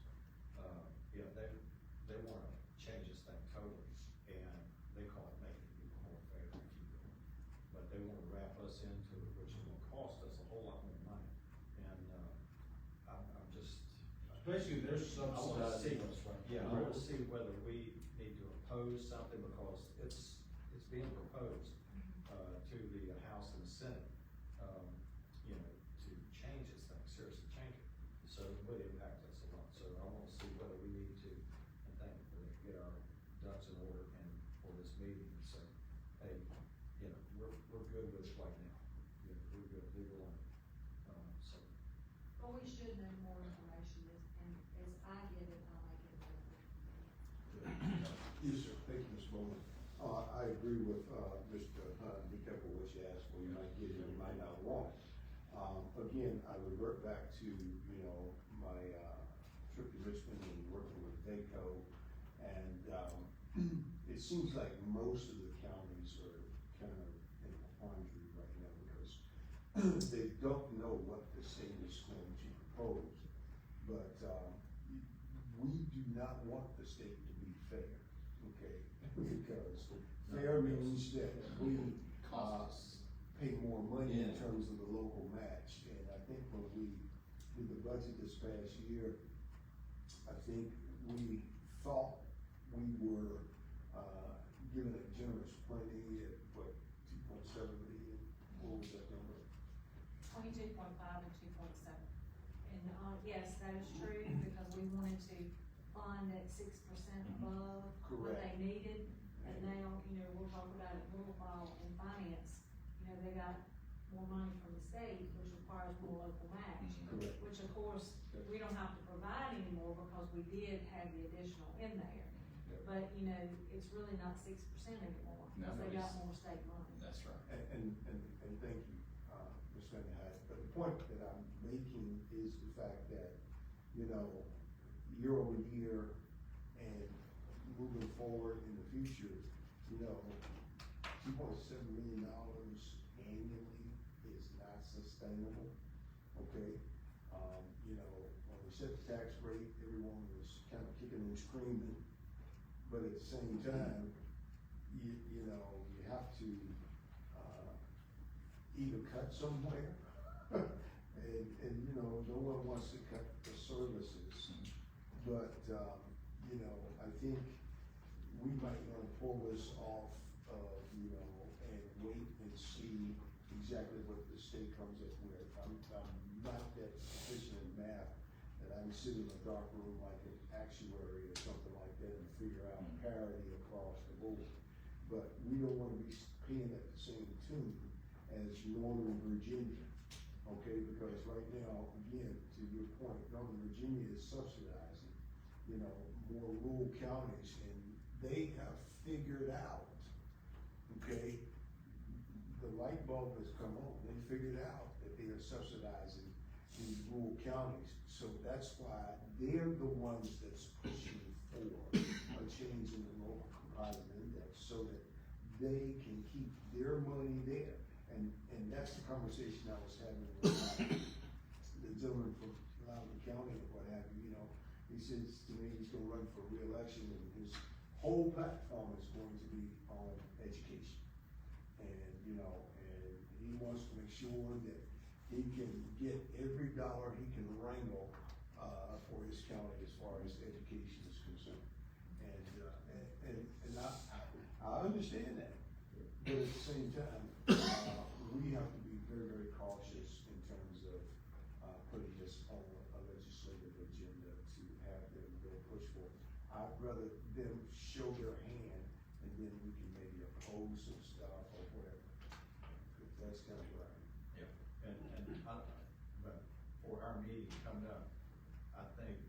they wanna change this thing totally, and they call it making it even more fair, if you will. But they wanna wrap us into it, which is gonna cost us a whole lot more money, and, I'm just. Basically, they're I wanna see, subsidizing us right now. yeah, I wanna see whether we need to oppose something, because it's being proposed, to the House and the Senate, you know, to change this thing, seriously change it. So it would impact us a lot, so I wanna see whether we need to, and think, get our ducks in order and for this meeting and say, hey, you know, we're good with it right now. You know, we're good, leave it alone. So. Well, we should know more information, and as I get it, I'll make it available. Yes, sir. Thank you, Ms. Bowman. I agree with, Mr. Hunt, be careful what you ask for, you might get it, you might not want it. Again, I revert back to, you know, my, trip to Richmond and working with VACO, and, it seems like most of the counties are kind of in a quandary right now, because they don't know what the state is going to propose. But, we do not want the state to be fair, okay? Because fair means that we, pay more money in terms of the local match. And I think when we did the budget this past year, I think we thought we were, given a generous plenty at, what, 2.7 million? What was that number? 22.5 and 2.7. And, yes, that is true, because we wanted to fund at 6% above what they Correct. needed. And now, you know, we'll talk about it a little while in finance, you know, they got more money from the state, which requires more local match. Correct. Which of course, we don't have to provide anymore because we did have the additional in there. But, you know, it's really not 6% anymore, No, because they got it's- more state money. That's right. And thank you, Ms. Van der Heide. But the point that I'm making is the fact that, you know, year over year and moving forward in the future, you know, $2.7 million annually is not sustainable, okay? You know, when we set the tax rate, everyone was kind of kicking and screaming, but at the same time, you know, you have to, either cut somewhere, and, you know, no one wants to cut the services. But, you know, I think we might want to pull this off, you know, and wait and see exactly what the state comes up with. I'm not that proficient in math, that I can sit in a dark room like an actuary or something like that and figure out parity across the board. But we don't want to be paying at the same tune as Northern Virginia. okay? Because right now, again, to your point, Northern Virginia is subsidizing, you know, more rural counties, and they have figured out, okay? The light bulb has come on, they figured out that they are subsidizing these rural counties. So that's why they're the ones that's pushing for a change in the local competitive index, so that they can keep their money there. And that's the conversation I was having with the gentleman from Loudoun County or what have you, you know. He says to me he's gonna run for reelection, and his whole platform is going to be on education. And, you know, and he wants to make sure that he can get every dollar he can wrangle, for his county as far as education is concerned. And I understand that, but at the same time, we have to be very, very cautious in terms of, putting this on a legislative agenda to have them go push for it. I'd rather them show their hand, and then we can maybe oppose some stuff or whatever. That's kind of right. Yeah, but for our meeting coming up, I think,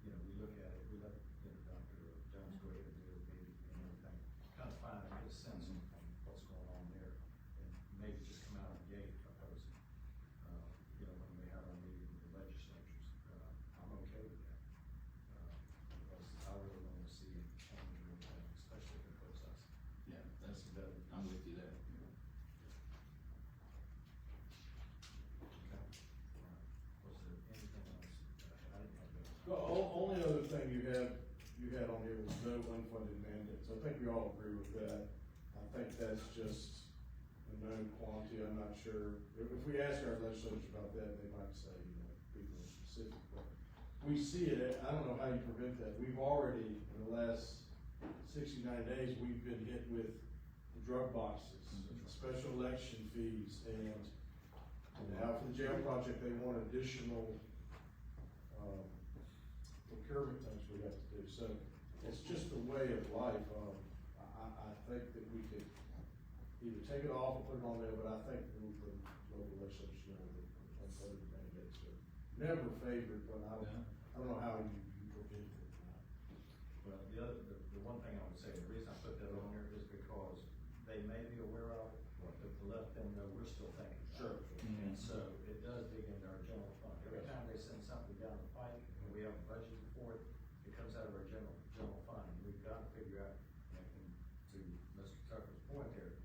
you know, we look at it, we let, you know, Dr. Jones go ahead and do a meeting and everything, kind of find out, get a sense of what's going on there, and maybe just come out of the gate opposing, you know, when we have our meeting with the legislatures. I'm okay with that, because I really want to see it change everything, especially if it puts us. Yeah, that's better, I'm with you there. Okay. All right. Was there anything else? I didn't have that. The only other thing you had on here was no unfunded mandates. I think we all agree with that. I think that's just a known quantity. I'm not sure. If we ask our legislators about that, they might say, you know, people are specific, but we see it. I don't know how you prevent that. We've already, in the last 69 days, we've been hit with the drug boxes, special election fees, and now for the jail project, they want additional, procurement things we have to do. So it's just a way of life. I think that we could either take it off or put it on there, but I think the local legislators know that unfunded mandates are never favored, but I don't know how you prevent it. Well, the one thing I would say, the reason I put that on there is because they may be aware of it, but to let them know we're still thinking about it. And so it does dig into our general fund. Every time they send something down the pike and we have a budget for it, it comes out of our general fund. And we've got to figure out, and to Mr. Tucker's point there,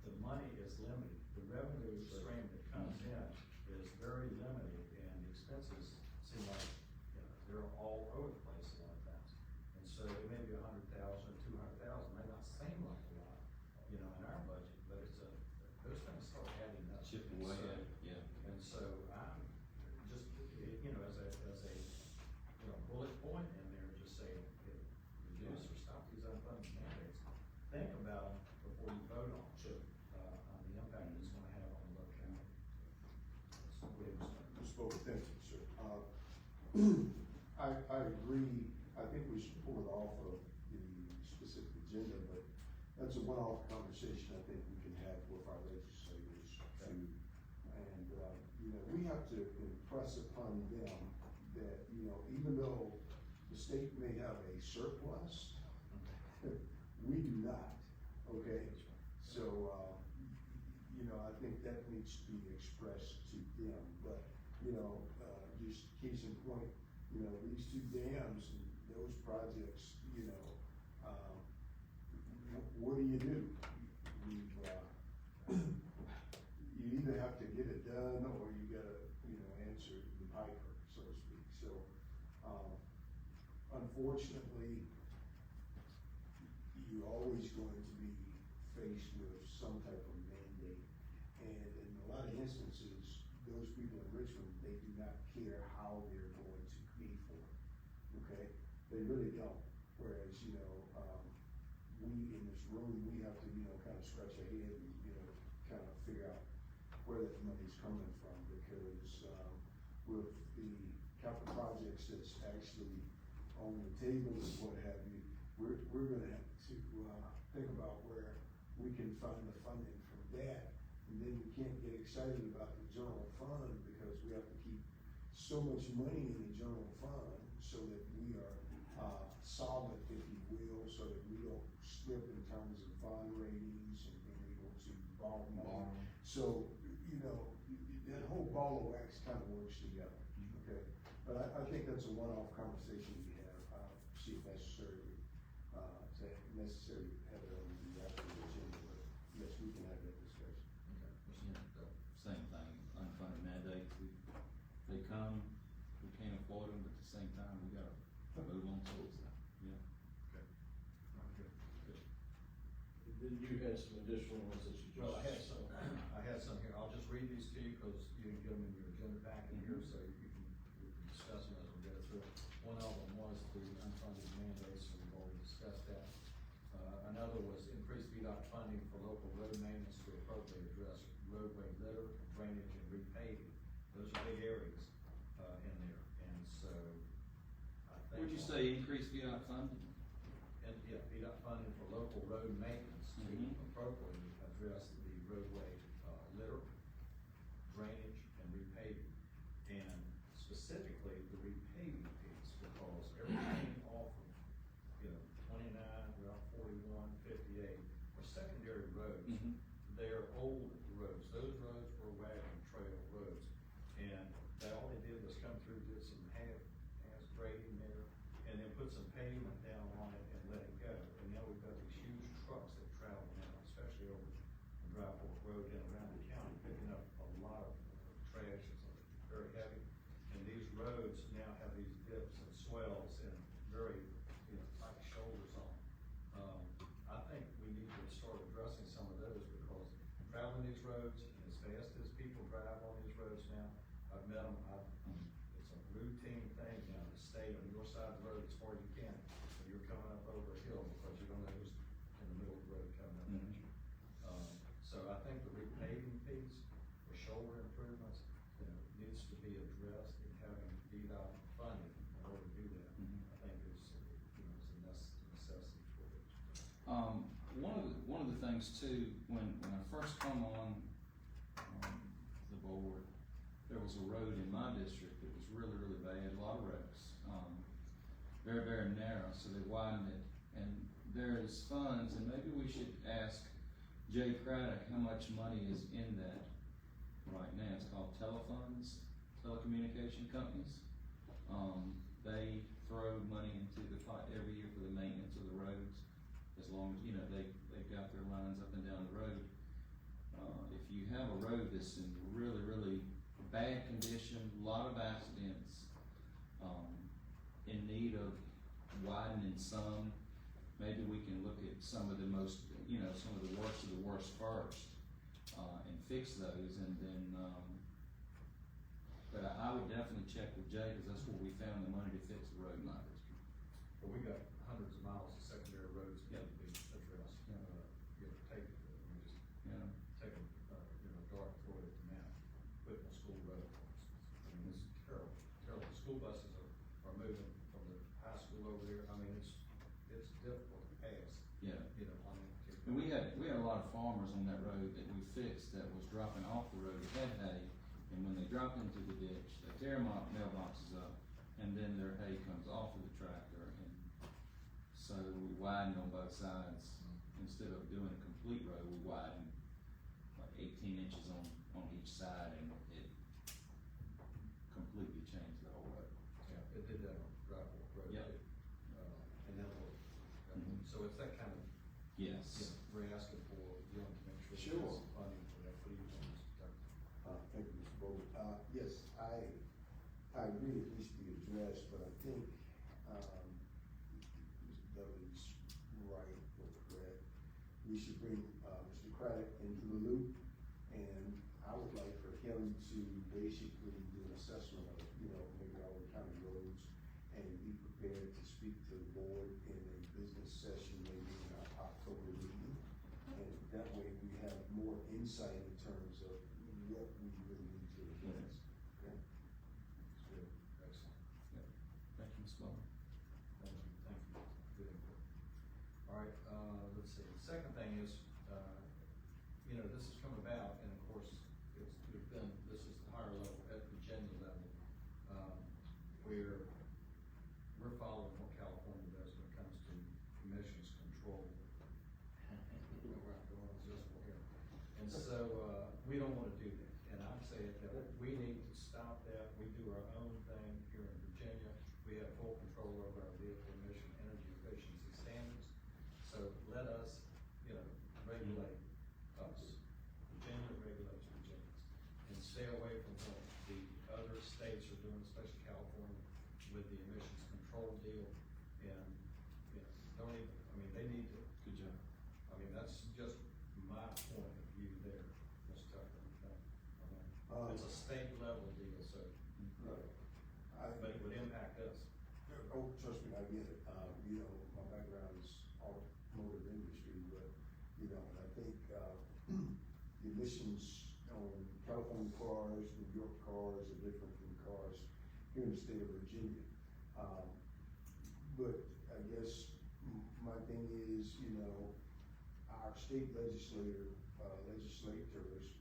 the money is limited. The revenue stream that comes in is very limited, and the expenses seem like, you know, they're all over the place a lot of times. And so it may be 100,000 or 200,000, may not seem like a lot, you know, in our budget, but it's those things start adding up. Chip away at it, yeah. And so I'm just, you know, as a, you know, bullet point in there, just saying, reduce or stop these unfunded mandates. Think about them before you vote on them. On the impact it's gonna have on the locality. That's the way it's done. Mr. Bowles, thank you, sir. I agree. I think we should pull it off of the specific agenda, but that's a one-off conversation I think we can have with our legislators too. And, you know, we have to impress upon them that, you know, even though the state may have a surplus, we do not, okay? So, you know, I think that needs to be expressed to them, but, you know, just case in point, you know, these two dams and those projects, you know, what do? We've, you either have to get it done or you gotta, you know, answer the piper, so to speak. So, unfortunately, you're always going to be faced with some type of mandate. And in a lot of instances, those people in Richmond, they do not care how they're going to pay for it, okay? They really don't. Whereas, you know, we in this room, we have to, you know, kind of scratch our head and, you know, kind of figure out where that money's coming from, because, with the capital projects that's actually on the table and what have you, we're gonna have to, think about where we can find the funding from that And then we can't get excited about the general fund because we have to keep so much money in the general fund so that we are, solid, if you will, so that we don't slip in terms of bond ratings and being able to borrow money. So, you know, that whole ball of wax kind of works together, okay? But I think that's a one-off conversation we have, see if necessary, to have it on the actual agenda, but yes, we can have that discussion. Same thing, unfunded mandates, they come, we can't afford them, but at the same time, we gotta move on towards that, yeah. And then you had some additional ones that you just. Well, I had some here, I'll just read these to you, because you can get them in your agenda packet here, so we can discuss them as we go through. One of them was the unfunded mandates, so we've already discussed that. Another was increased VDOT funding for local road maintenance to appropriately address roadway litter, drainage, and repaving. Those are big areas, in there, and so I think. Would you say increase VDOT funding? And, yeah, VDOT funding for local road maintenance to appropriately address the roadway, litter, drainage, and repaving. And specifically, the repaving piece, because everything off of, 29, Route 41, 58, are secondary roads. They're old roads. Those roads were wagon trail roads. And all they did was come through, did some half grading there, and then put some pavement down on it and let it go. And now we've got these huge trucks that travel now, especially over the Dry Fork Road and around the county, picking up a lot of trash. It's very heavy. And these roads now have these dips and swells and very, tight shoulders on them. I think we need to start addressing some of those because traveling these roads, and as fast as people drive on these roads now, I've met them, it's a routine thing now to stay on your side of the road as far as you can when you're coming up over a hill because you don't know who's in the middle of the road coming up at you. So I think the repaving piece for shoulder improvements, needs to be addressed in having VDOT funding in order to do that. I think is a necessity for it. One of the things too, when I first come on, the board, there was a road in my district that was really, really bad, a lot of wrecks, very, very narrow, so they widened it. And there's funds, and maybe we should ask Jay Craddock how much money is in that right now. It's called telefunds, telecommunication companies. They throw money into the pot every year for the maintenance of the roads, as long as, they've got their lines up and down the road. If you have a road that's in really, really bad condition, a lot of accidents, in need of widening some, maybe we can look at some of the most, some of the worst first, and fix those, and then, but I would definitely check with Jay, because that's where we found the money to fix the road in my district. But we got hundreds of miles of secondary roads that need to be addressed. Take a dart through it at the map, Whitnell School Road, for instance. I mean, it's terrible, terrible. School buses are moving from the high school over there. I mean, it's difficult to pass. Yeah. On that. And we had a lot of farmers on that road that we fixed that was dropping off the road that had hay, and when they drop into the ditch, they tear mailboxes up, and then their hay comes off of the tractor, and so we widened on both sides. Instead of doing a complete road, we widened like 18 inches on each side, and it completely changed the whole road. Yeah, it did that on Dry Fork Road. Yep. And that worked. So it's that kind of. Yes. We're asking for, to make sure. Sure. There's some funding for that, please. Thank you, Mr. Bowles. Yes, I agree it needs to be addressed, but I think, Mr. Dudley's right or correct. We should bring, Mr. Craddock into the loop, and I would like for him to basically do an assessment of, maybe all the county roads, and be prepared to speak to the board in a business session, maybe in our October meeting. And that way we have more insight in terms of what we really need to address. Okay? It's good, excellent. Thank you, Ms. Bowler. Thank you. Good input. All right, let's see. The second thing is, this has come about in And so, we don't wanna do that, and I'm saying that we need to stop that, we do our own thing here in Virginia, we have full control over our vehicle emission, energy efficiency standards. So let us, regulate us, Virginia regulates Virginians, and stay away from what the other states are doing, especially California, with the emissions control deal, and, don't even, they need to. Good job. That's just my point of view there, Mr. Tucker. It's a state level deal, so, Right. but it would impact us. Oh, trust me, I get it. My background is automotive industry, but, I think, the emissions on California cars, New York cars are different from cars here in the state of Virginia. But I guess my thing is, our state legislators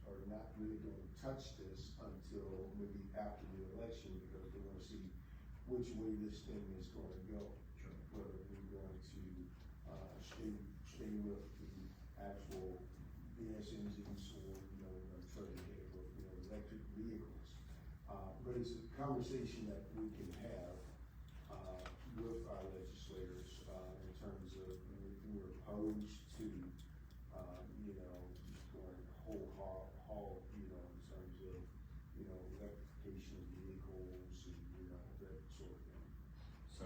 are not really gonna touch this until maybe after the election, because they wanna see which way this thing is gonna go. Sure. Whether we're going to, stay with the actual gas engines, or, we're gonna try to get with, electric vehicles. But it's a conversation that we can have, with our legislators, in terms of, we're opposed to, just going whole, in terms of, electrification of vehicles and, that sort of thing. So,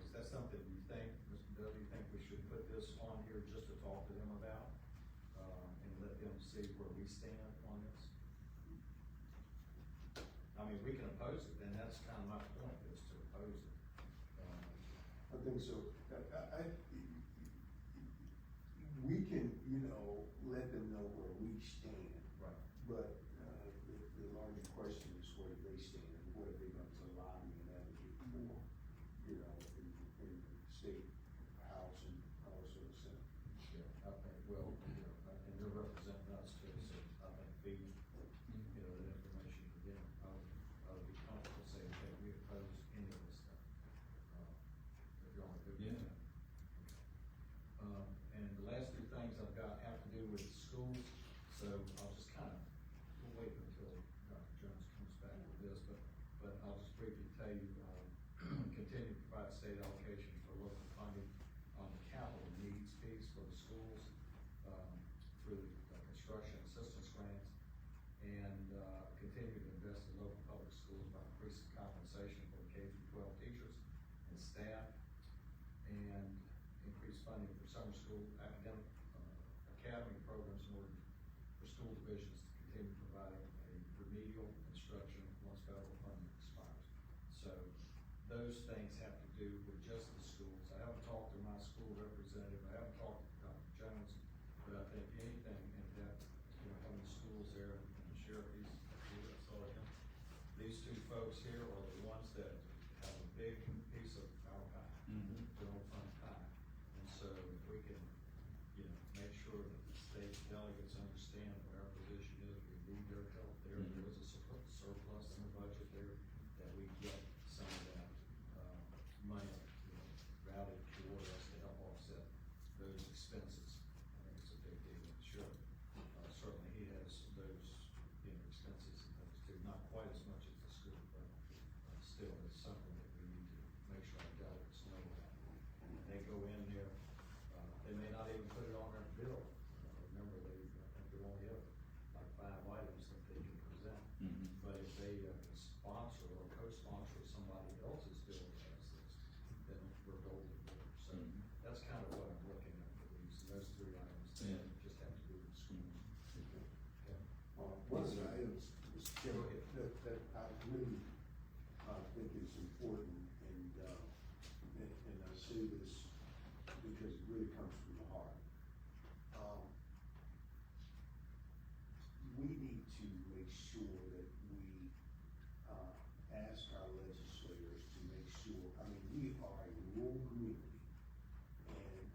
is that something you think, Mr. Dove, you think we should put this on here just to talk to them about, and let them see where we stand on this? We can oppose it, and that's kind of my point, is to oppose it. I think so. We can, let them know where we stand. Right. But, the larger question is, where do they stand, and what are they going to lobby and advocate for, in the state house and also the Senate. Yeah, I think, well, and you're representing us too, so I think feeding, the information to them, I would be comfortable saying that we oppose any of this stuff. If you want to do that. And the last two things I've got have to do with schools, so I'll just we'll wait until Dr. Jones comes back with this, but I'll just briefly tell you, continue to provide state allocation for local funding on the capital needs piece for the schools, through construction assistance grants, and, continue to invest in local public schools by increasing compensation for the K-12 teachers and staff, and increase funding for summer school academic, academy programs in order for school divisions to continue providing a remedial instruction once federal funding expires. So those things have to do with just the schools. I haven't talked to my school representative, I haven't talked to Dr. Jones, but I think anything in that, having the schools there, and the sheriff, these two folks here are the ones that have a big piece of our pie, general fund pie. And so if we can, make sure that the state delegates understand what our position is, we need their help there. There is a surplus in the budget there, that we get some of that, money, routed toward us to help offset those expenses. I think it's a big deal, sure. Certainly he has those, expenses and things too, not quite as much as the school, but still, it's something that we need to make sure our delegates know about. And when they go in there, they may not even put it on their bill. Remember, I think they only have like 5 items that they can present. But if they can sponsor or co-sponsor somebody else's bill that has this, then we're golden there. So that's kind of what I'm looking at for those 3 items. They just have to do with schools. Okay. One of the items, Mr. Chairman, Go ahead. that I really, think is important, and I say this because it really comes from the heart. We need to make sure that we, ask our legislators to make sure, we are a rural community, and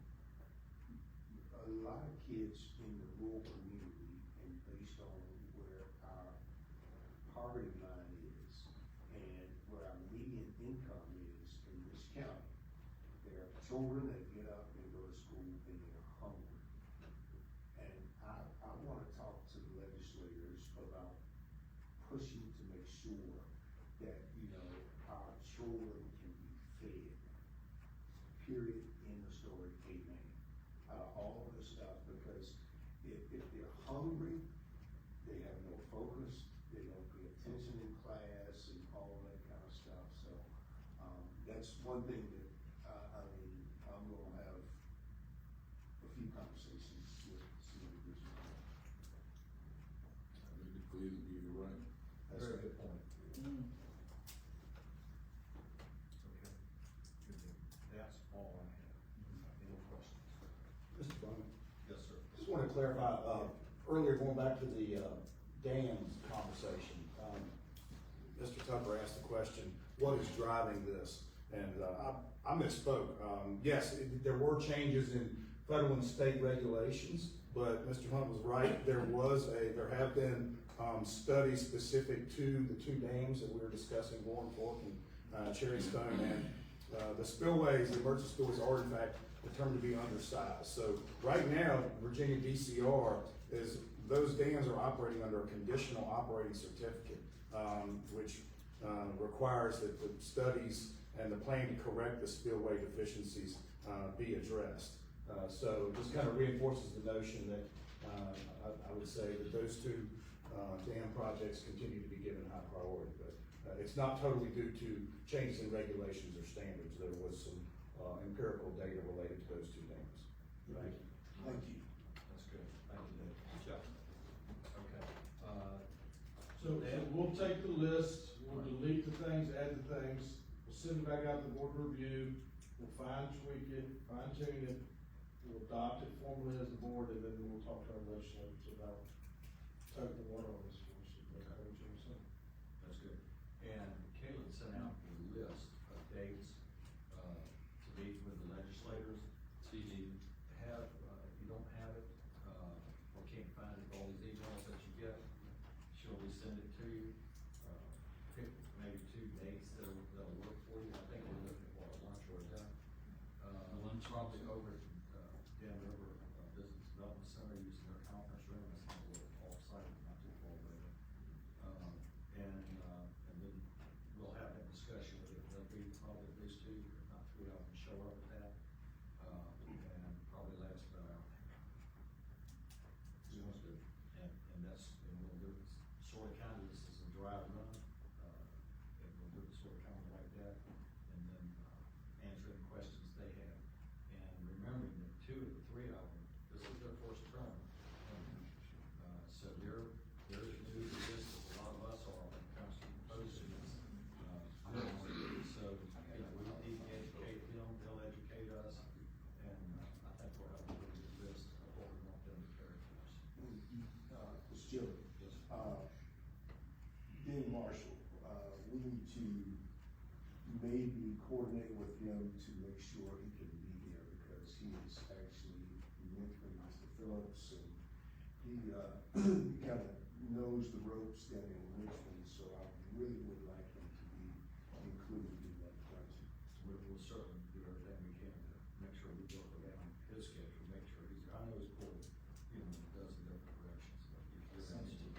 a lot of kids in the rural community, and based on where our poverty line is, and where our median income is in this county, there are children that get up and go to school and they're hungry. And I about pushing to make sure that, our children can be fed, period, end of story, amen. All of this stuff, because if they're hungry, they have no focus, they don't pay attention in class and all that kind of stuff, so, that's one thing that, I'm gonna have a few conversations with some individuals. I think it clearly be the right. That's Very a good point. Mm. Okay, good deal. That's all I have. Any questions? Mr. Bowman, Yes, sir. just want to clarify, earlier going back to the, dams conversation, Mr. Tucker asked the question, what is driving this? And, I misspoke. Yes, there were changes in federal and state regulations, but Mr. Hunt was right. There have been, studies specific to the two dams that we were discussing, Warren Fork and Cherry Stone, and, the spillways, the emergency spillways are in fact determined to be undersized. So right now, Virginia DCR those dams are operating under a conditional operating certificate, which requires that the studies and the plan to correct the spillway deficiencies be addressed. So this kind of reinforces the notion that I would say that those two dam projects continue to be given high priority, but it's not totally due to changes in regulations or standards. There was some empirical data related to those two dams. Thank you. Thank you. That's good. Thank you, Dave. Good job. Okay, So we'll take the list, we'll delete the things, add the things, we'll send it back out to the board review, we'll fine tweak it, fine tune it, we'll adopt it formally as a board, and then we'll talk to our legislators about taking one on this for us. that's good. And Caleb sent out a list of dates, to meet with the legislators. CD. If you don't have it, or can't find it, all these emails that you get, she'll resend it to you. Pick maybe 2 dates that'll work for you. I think we're looking at what, lunch or a dinner? Lunch. Probably over at, Dan River Business Development Center, using their conference room. It's not a little off-site, not too far away. And then we'll have that discussion with it. There'll be probably at least 2, if not 3 of them show up at that. And probably last about an hour. Sounds good. And that's, and we'll do it sort of kind of, this is a dry run. And we'll do it sort of kind of like that, and then, answer any questions they have. And remembering that 2 of the 3 of them, this is their first term. So they're as new to this as a lot of us are when it comes to proposing this. So, we need to educate them, they'll educate us, and, I think we'll have a pretty good list of what we want them to carry for us. Mr. Chairman, Yes. Dean Marshall, we need to maybe coordinate with him to make sure he can be here, because he is actually mentoring Mr. Phillips, and he, kind of knows the ropes down in Richmond, so I really would like him to be included in that project. We'll certainly do everything we can to make sure we work around his schedule, make sure he's, I know his board, does in different directions, but you're going to,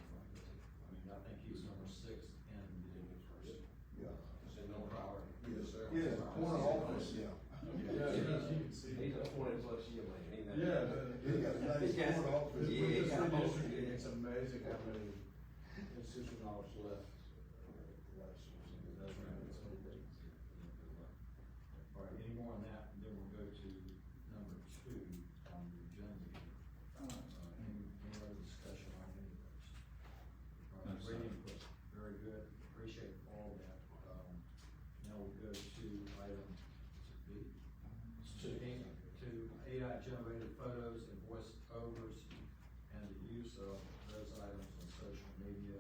I think he's number 6 and the first. Yeah. No priority. Yes, sir. Yeah, corner office, yeah. Yeah, you can see. He's a 20+ year man. Yeah. He got a nice corner office. With Yeah, this got redistricting, most- it's amazing how many institutional knowledge left. That's right. All right, any more on that, and then we'll go to number 2 on the agenda here. Any other discussion on any of those? All right, No, great sir. input, very good, appreciate all that. Now we'll go to item B. Two. To AI generated photos and voice overs, and the use of those items on social media.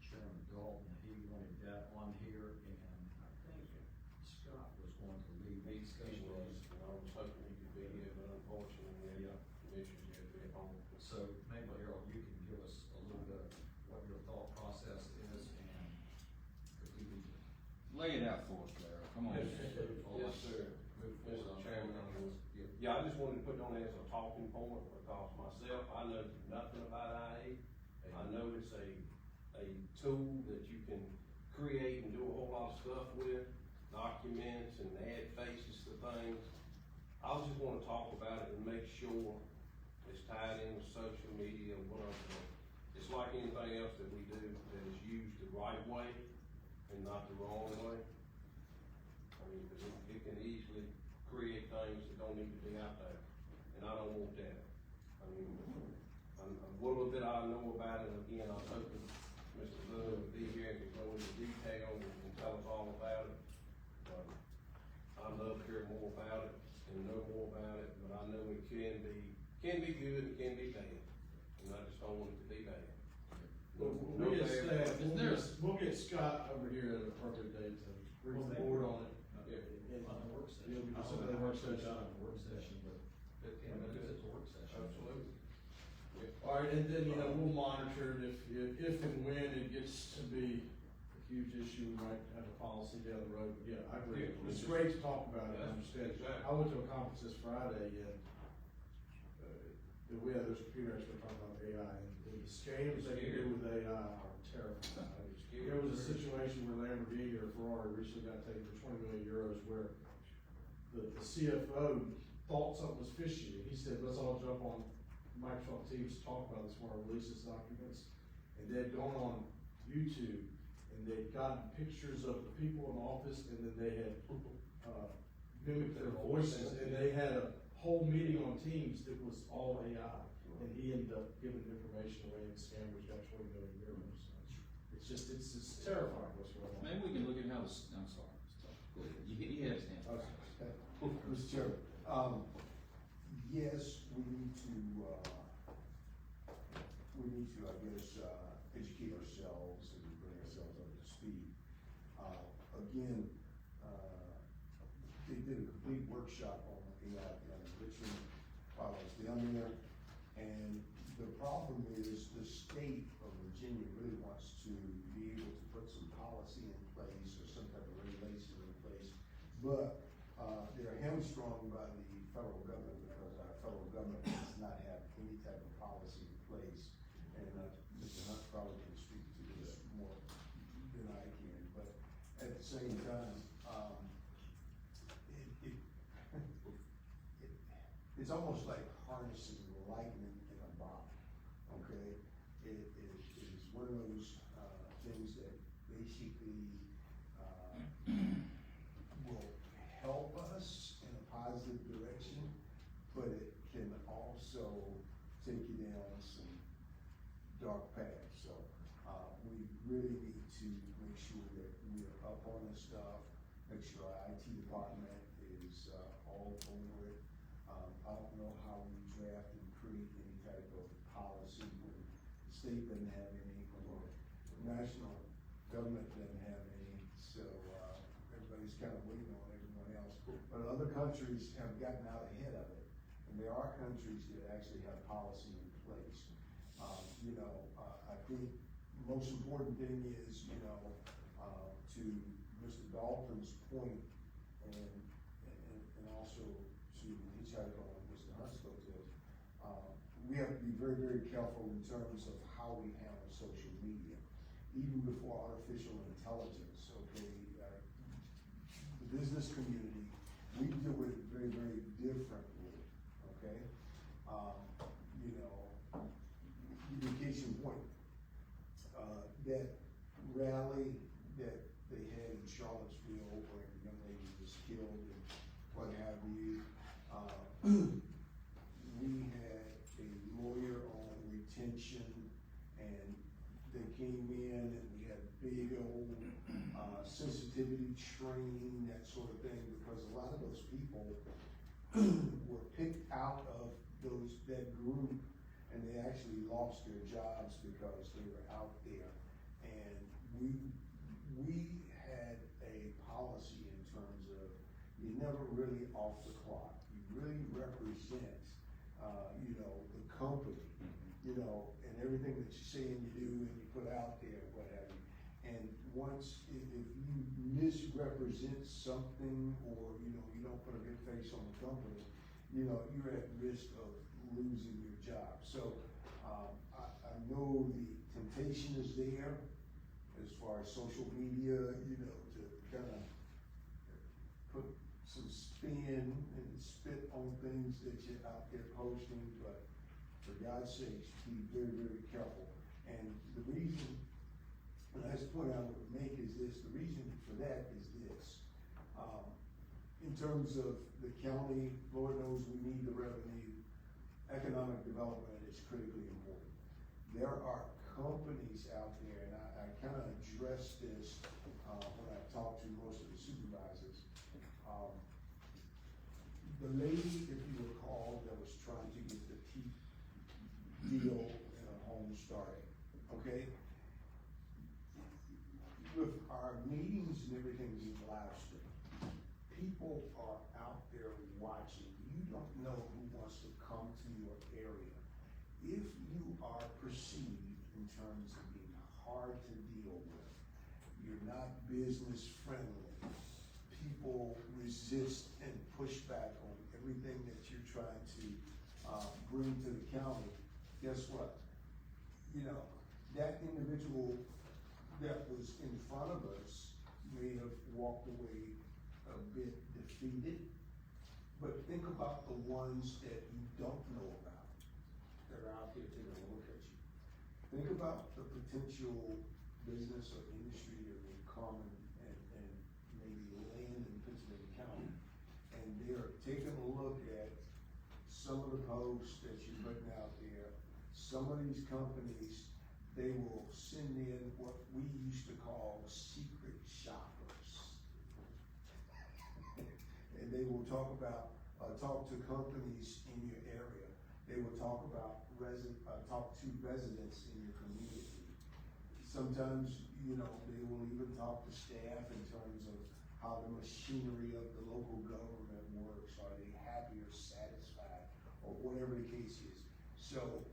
Chairman Dalton, he wanted that on here, and I think Scott was going to lead the discussion. And I was hoping he could be here, but unfortunately, commissioners had to be at home. So maybe Harold, you can give us a little bit of what your thought process is, and if we need to Lay it out for us, Larry, come on. Yes, sir. Mr. Chairman, yeah, I just wanted to put on as a talking point, because myself, I know nothing about IA. I know it's a tool that you can create and do a whole lot of stuff with, documents and add faces to things. I just wanna talk about it and make sure it's tied in with social media and what I'm doing. It's like anything else that we do that is used the right way and not the wrong way. I mean, 'cause it can easily create things that don't need to be out there, and I don't want that. I mean, a little bit I know about it, again, I was hoping Mr. Boone would be here and could go into detail and tell us all about it. But I'd love to hear more about it and know more about it, but I know it can be good, it can be bad, and I just don't want it to be bad. We'll get staff, we'll get Scott over here at a appropriate date to bring the board on it. On a work session. Yeah, we can set that work session. On a work session, but 15 minutes is a work session. Absolutely. All right, and then, we'll monitor it if and when it gets to be a huge issue, we might have a policy down the road. Yeah, I agree. It's great to talk about it, I understand. I went to a conference this Friday and, we had those computer experts talking about AI, and the scams they can do with AI are terrible. There was a situation where Lamborghini or Ferrari recently got taken for 20 million euros where the CFO thought something was fishy, and he said, let's all jump on Microsoft Teams to talk about this when I release this documents. And they'd gone on YouTube, and they'd gotten pictures of the people in the office, and then they had, mimicked their voices, and they had a whole meeting on Teams that was all AI. And he ended up giving information away, and scammers got 20 million euros. It's terrifying what's going on. Maybe we can look at how this, I'm sorry, go ahead, you have his hand. Mr. Chairman, yes, we need to, I guess, educate ourselves and bring ourselves up to speed. Again, they did a complete workshop on AI down in Richmond while I was down there, and the problem is the state of Virginia really wants to be able to put some policy in place or some type of regulation in place, but they're hamstrung by the federal government because our federal government does not have any type of policy in place. And Mr. Hunt probably can speak to this more than I can, but at the same time, it's almost like harnessing lightning in a bottle, okay? It is one of those things that basically will help us in a positive direction, but it can also take you down some dark paths. So we really need to make sure that we are up on this stuff, make sure our IT department is all over it. I don't know how we draft and create any type of policy when the state doesn't have any, or the national government doesn't have any, so everybody's kind of waiting on everyone else. But other countries have gotten out ahead of it, and there are countries that actually have policy in place. I think the most important thing is, to Mr. Dalton's point, and also to hitchhike on Mr. Hunt's coattails, we have to be very, very careful in terms of how we handle social media, even before artificial intelligence, okay? The business community, we deal with it very, very differently, okay? Case in point, that rally that they had in Charlottesville where the young lady was killed and what have you, we had a lawyer on retention, and they came in and we had big old sensitivity training, that sort of thing, because a lot of those people were picked out of that group, and they actually lost their jobs because they were out there. And we had a policy in terms of you're never really off the clock. You really represent, the company, and everything that you say and you do and you put out there, what have you. And once, if you misrepresent something, or, you don't put a good face on the company, you're at risk of losing your job. So, I'm know the temptation is there as far as social media, you know, to kind of put some spin and spit on things that you're out there posting, but for God's sakes, be very, very careful. And the reason, the last point I would make is this, the reason for that is this. In terms of the county, Lord knows we need the revenue. Economic development is critically important. There are companies out there, and I kind of addressed this when I talked to most of the supervisors. The lady, if you recall, that was trying to get the teeth deal in a home started, okay? With our meetings and everything being live streamed, people are out there watching. You don't know who wants to come to your area. If you are perceived in terms of being hard to deal with, you're not business friendly, people resist and push back on everything that you're trying to bring to the county, guess what? You know, that individual that was in front of us may have walked away a bit defeated, but think about the ones that you don't know about that are out there taking a look at you. Think about the potential business or industry that will come and maybe land in Pittsylvania County, and they're taking a look at some of the posts that you're putting out there. Some of these companies, they will send in what we used to call secret shoppers. And they will talk to companies in your area. They will talk to residents in your community. Sometimes, you know, they will even talk to staff in terms of how the machinery of the local government works. Are they happy or satisfied, or whatever the case is. So,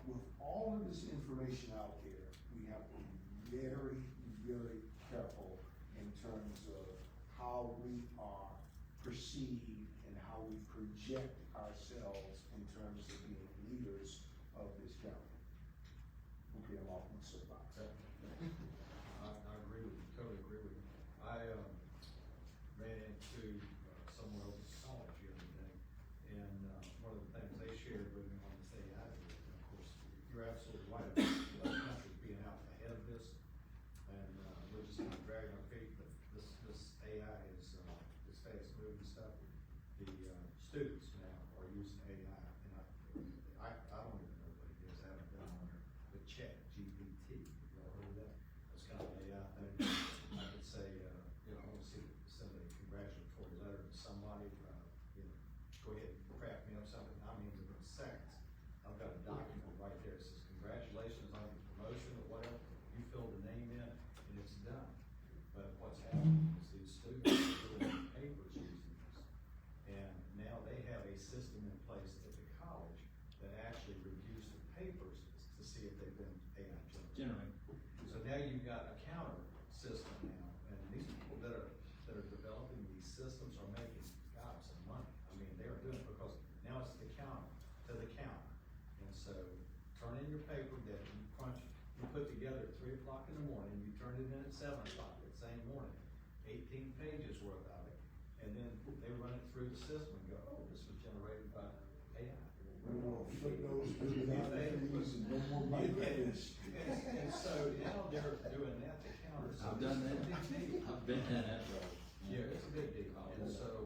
with all of this information out there, we have to be very, very careful in terms of how we are perceived and how we project ourselves in terms of being leaders of this county. Okay, I'm off my soapbox. I agree with you, totally agree with you. I ran into someone over at college the other day, and one of the things they shared with me on this AI, and of course, you're absolutely right about the country being out ahead of this, and we're just kind of dragging our feet, but this AI is fast moving stuff. The students now are using AI, and I don't even know what it is, I haven't done on there, but ChatGPT, y'all heard of that? It's kind of an AI thing. I could say, you know, I want to send a congratulatory letter to somebody, you know, go ahead and craft me up something, I mean, within seconds. I've got a document right there that says congratulations on your promotion or whatever, you fill the name in and it's done. But what's happening is these students are doing papers using this. And now they have a system in place at the college that actually reviews the papers to see if they've been AI generated. So now you've got a counter system now, and these people that are developing these systems are making, God, some money. I mean, they are doing it because now it's the counter to the counter. And so turn in your paper that you crunch, you put together at 3 o'clock in the morning, you turn it in at 7 o'clock that same morning, 18 pages worth of it, and then they run it through the system and go, oh, this was generated by AI. No more footnotes, and no more microfiche. And so now they're doing that to counter. So I've done that. it's a big deal. I've been in that road. Yeah, it's a big deal. And so,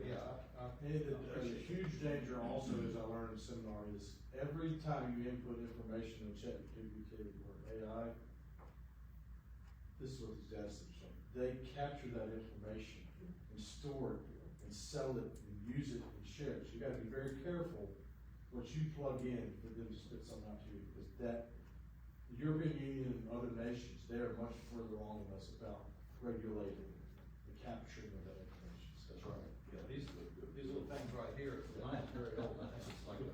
yeah, I And a huge danger also, as I learned in seminar, is every time you input information in ChatGPT or AI, this is what these guys are saying. They capture that information and store it and sell it and use it and share it. So you gotta be very careful what you plug in for them to spit something out to you, because that, the European Union and other nations, they're much further along than us about regulating the capturing of that information. So that's right. Yeah, these little things right here, mine's very old, I think it's like a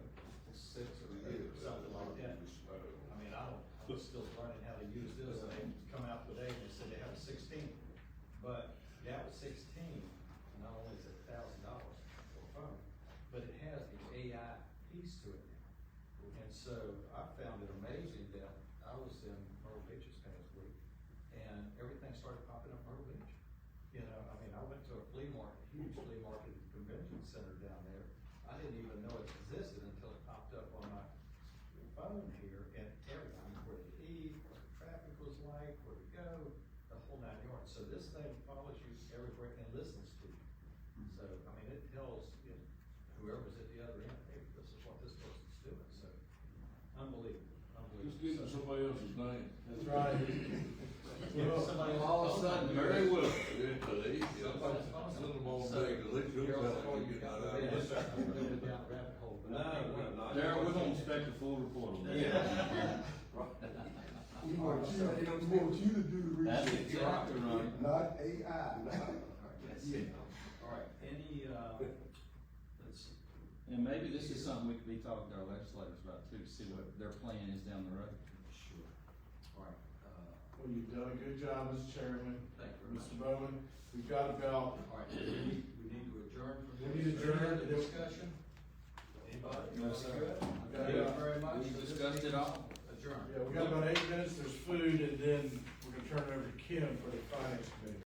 6 or 8 or something like that. I mean, I'm still learning how to use this, and they come out today and they said they have a 16, but that was 16, not only is it $1,000 for a phone, but it has the AI piece to it now. And so I found it amazing that I was in Myrtle Beach this past week, and everything started popping up Myrtle Beach. You know, I mean, I went to a flea market, huge flea market convention center down there. I didn't even know it existed until it popped up on my phone here, and everything, where to eat, what the traffic was like, where to go, the whole 9 yards. So this thing follows you everywhere and listens to you. So, I mean, it tells, you know, whoever's at the other end, hey, this is what this person's doing, so unbelievable, unbelievable. Just get to somebody else's name. That's right. Yeah, somebody All of a sudden, very well. Yeah, they, Somebody's phone. send them all So, big, at least you'll Carol, tell them you you got got the out. best. I'm going down the rabbit hole, but I can't wait. Darryl, we're gonna expect a full report on that. We want you to do the That's research, exactly right. not AI. All right, any, let's see. And maybe this is something we could be talking to our legislators about too, see what their plan is down the road. Sure. All right, Well, you've done a good job as chairman, thank you very much. Mr. Bowman. We've got about, All right, we need to adjourn from We this. need to adjourn. Any discussion? Anybody? No, sir. Good? Okay. Thank you very much. We discussed it all. Adjourn. yeah, we got about 8 minutes, there's food, and then we're gonna turn it over to Kim for the finance committee.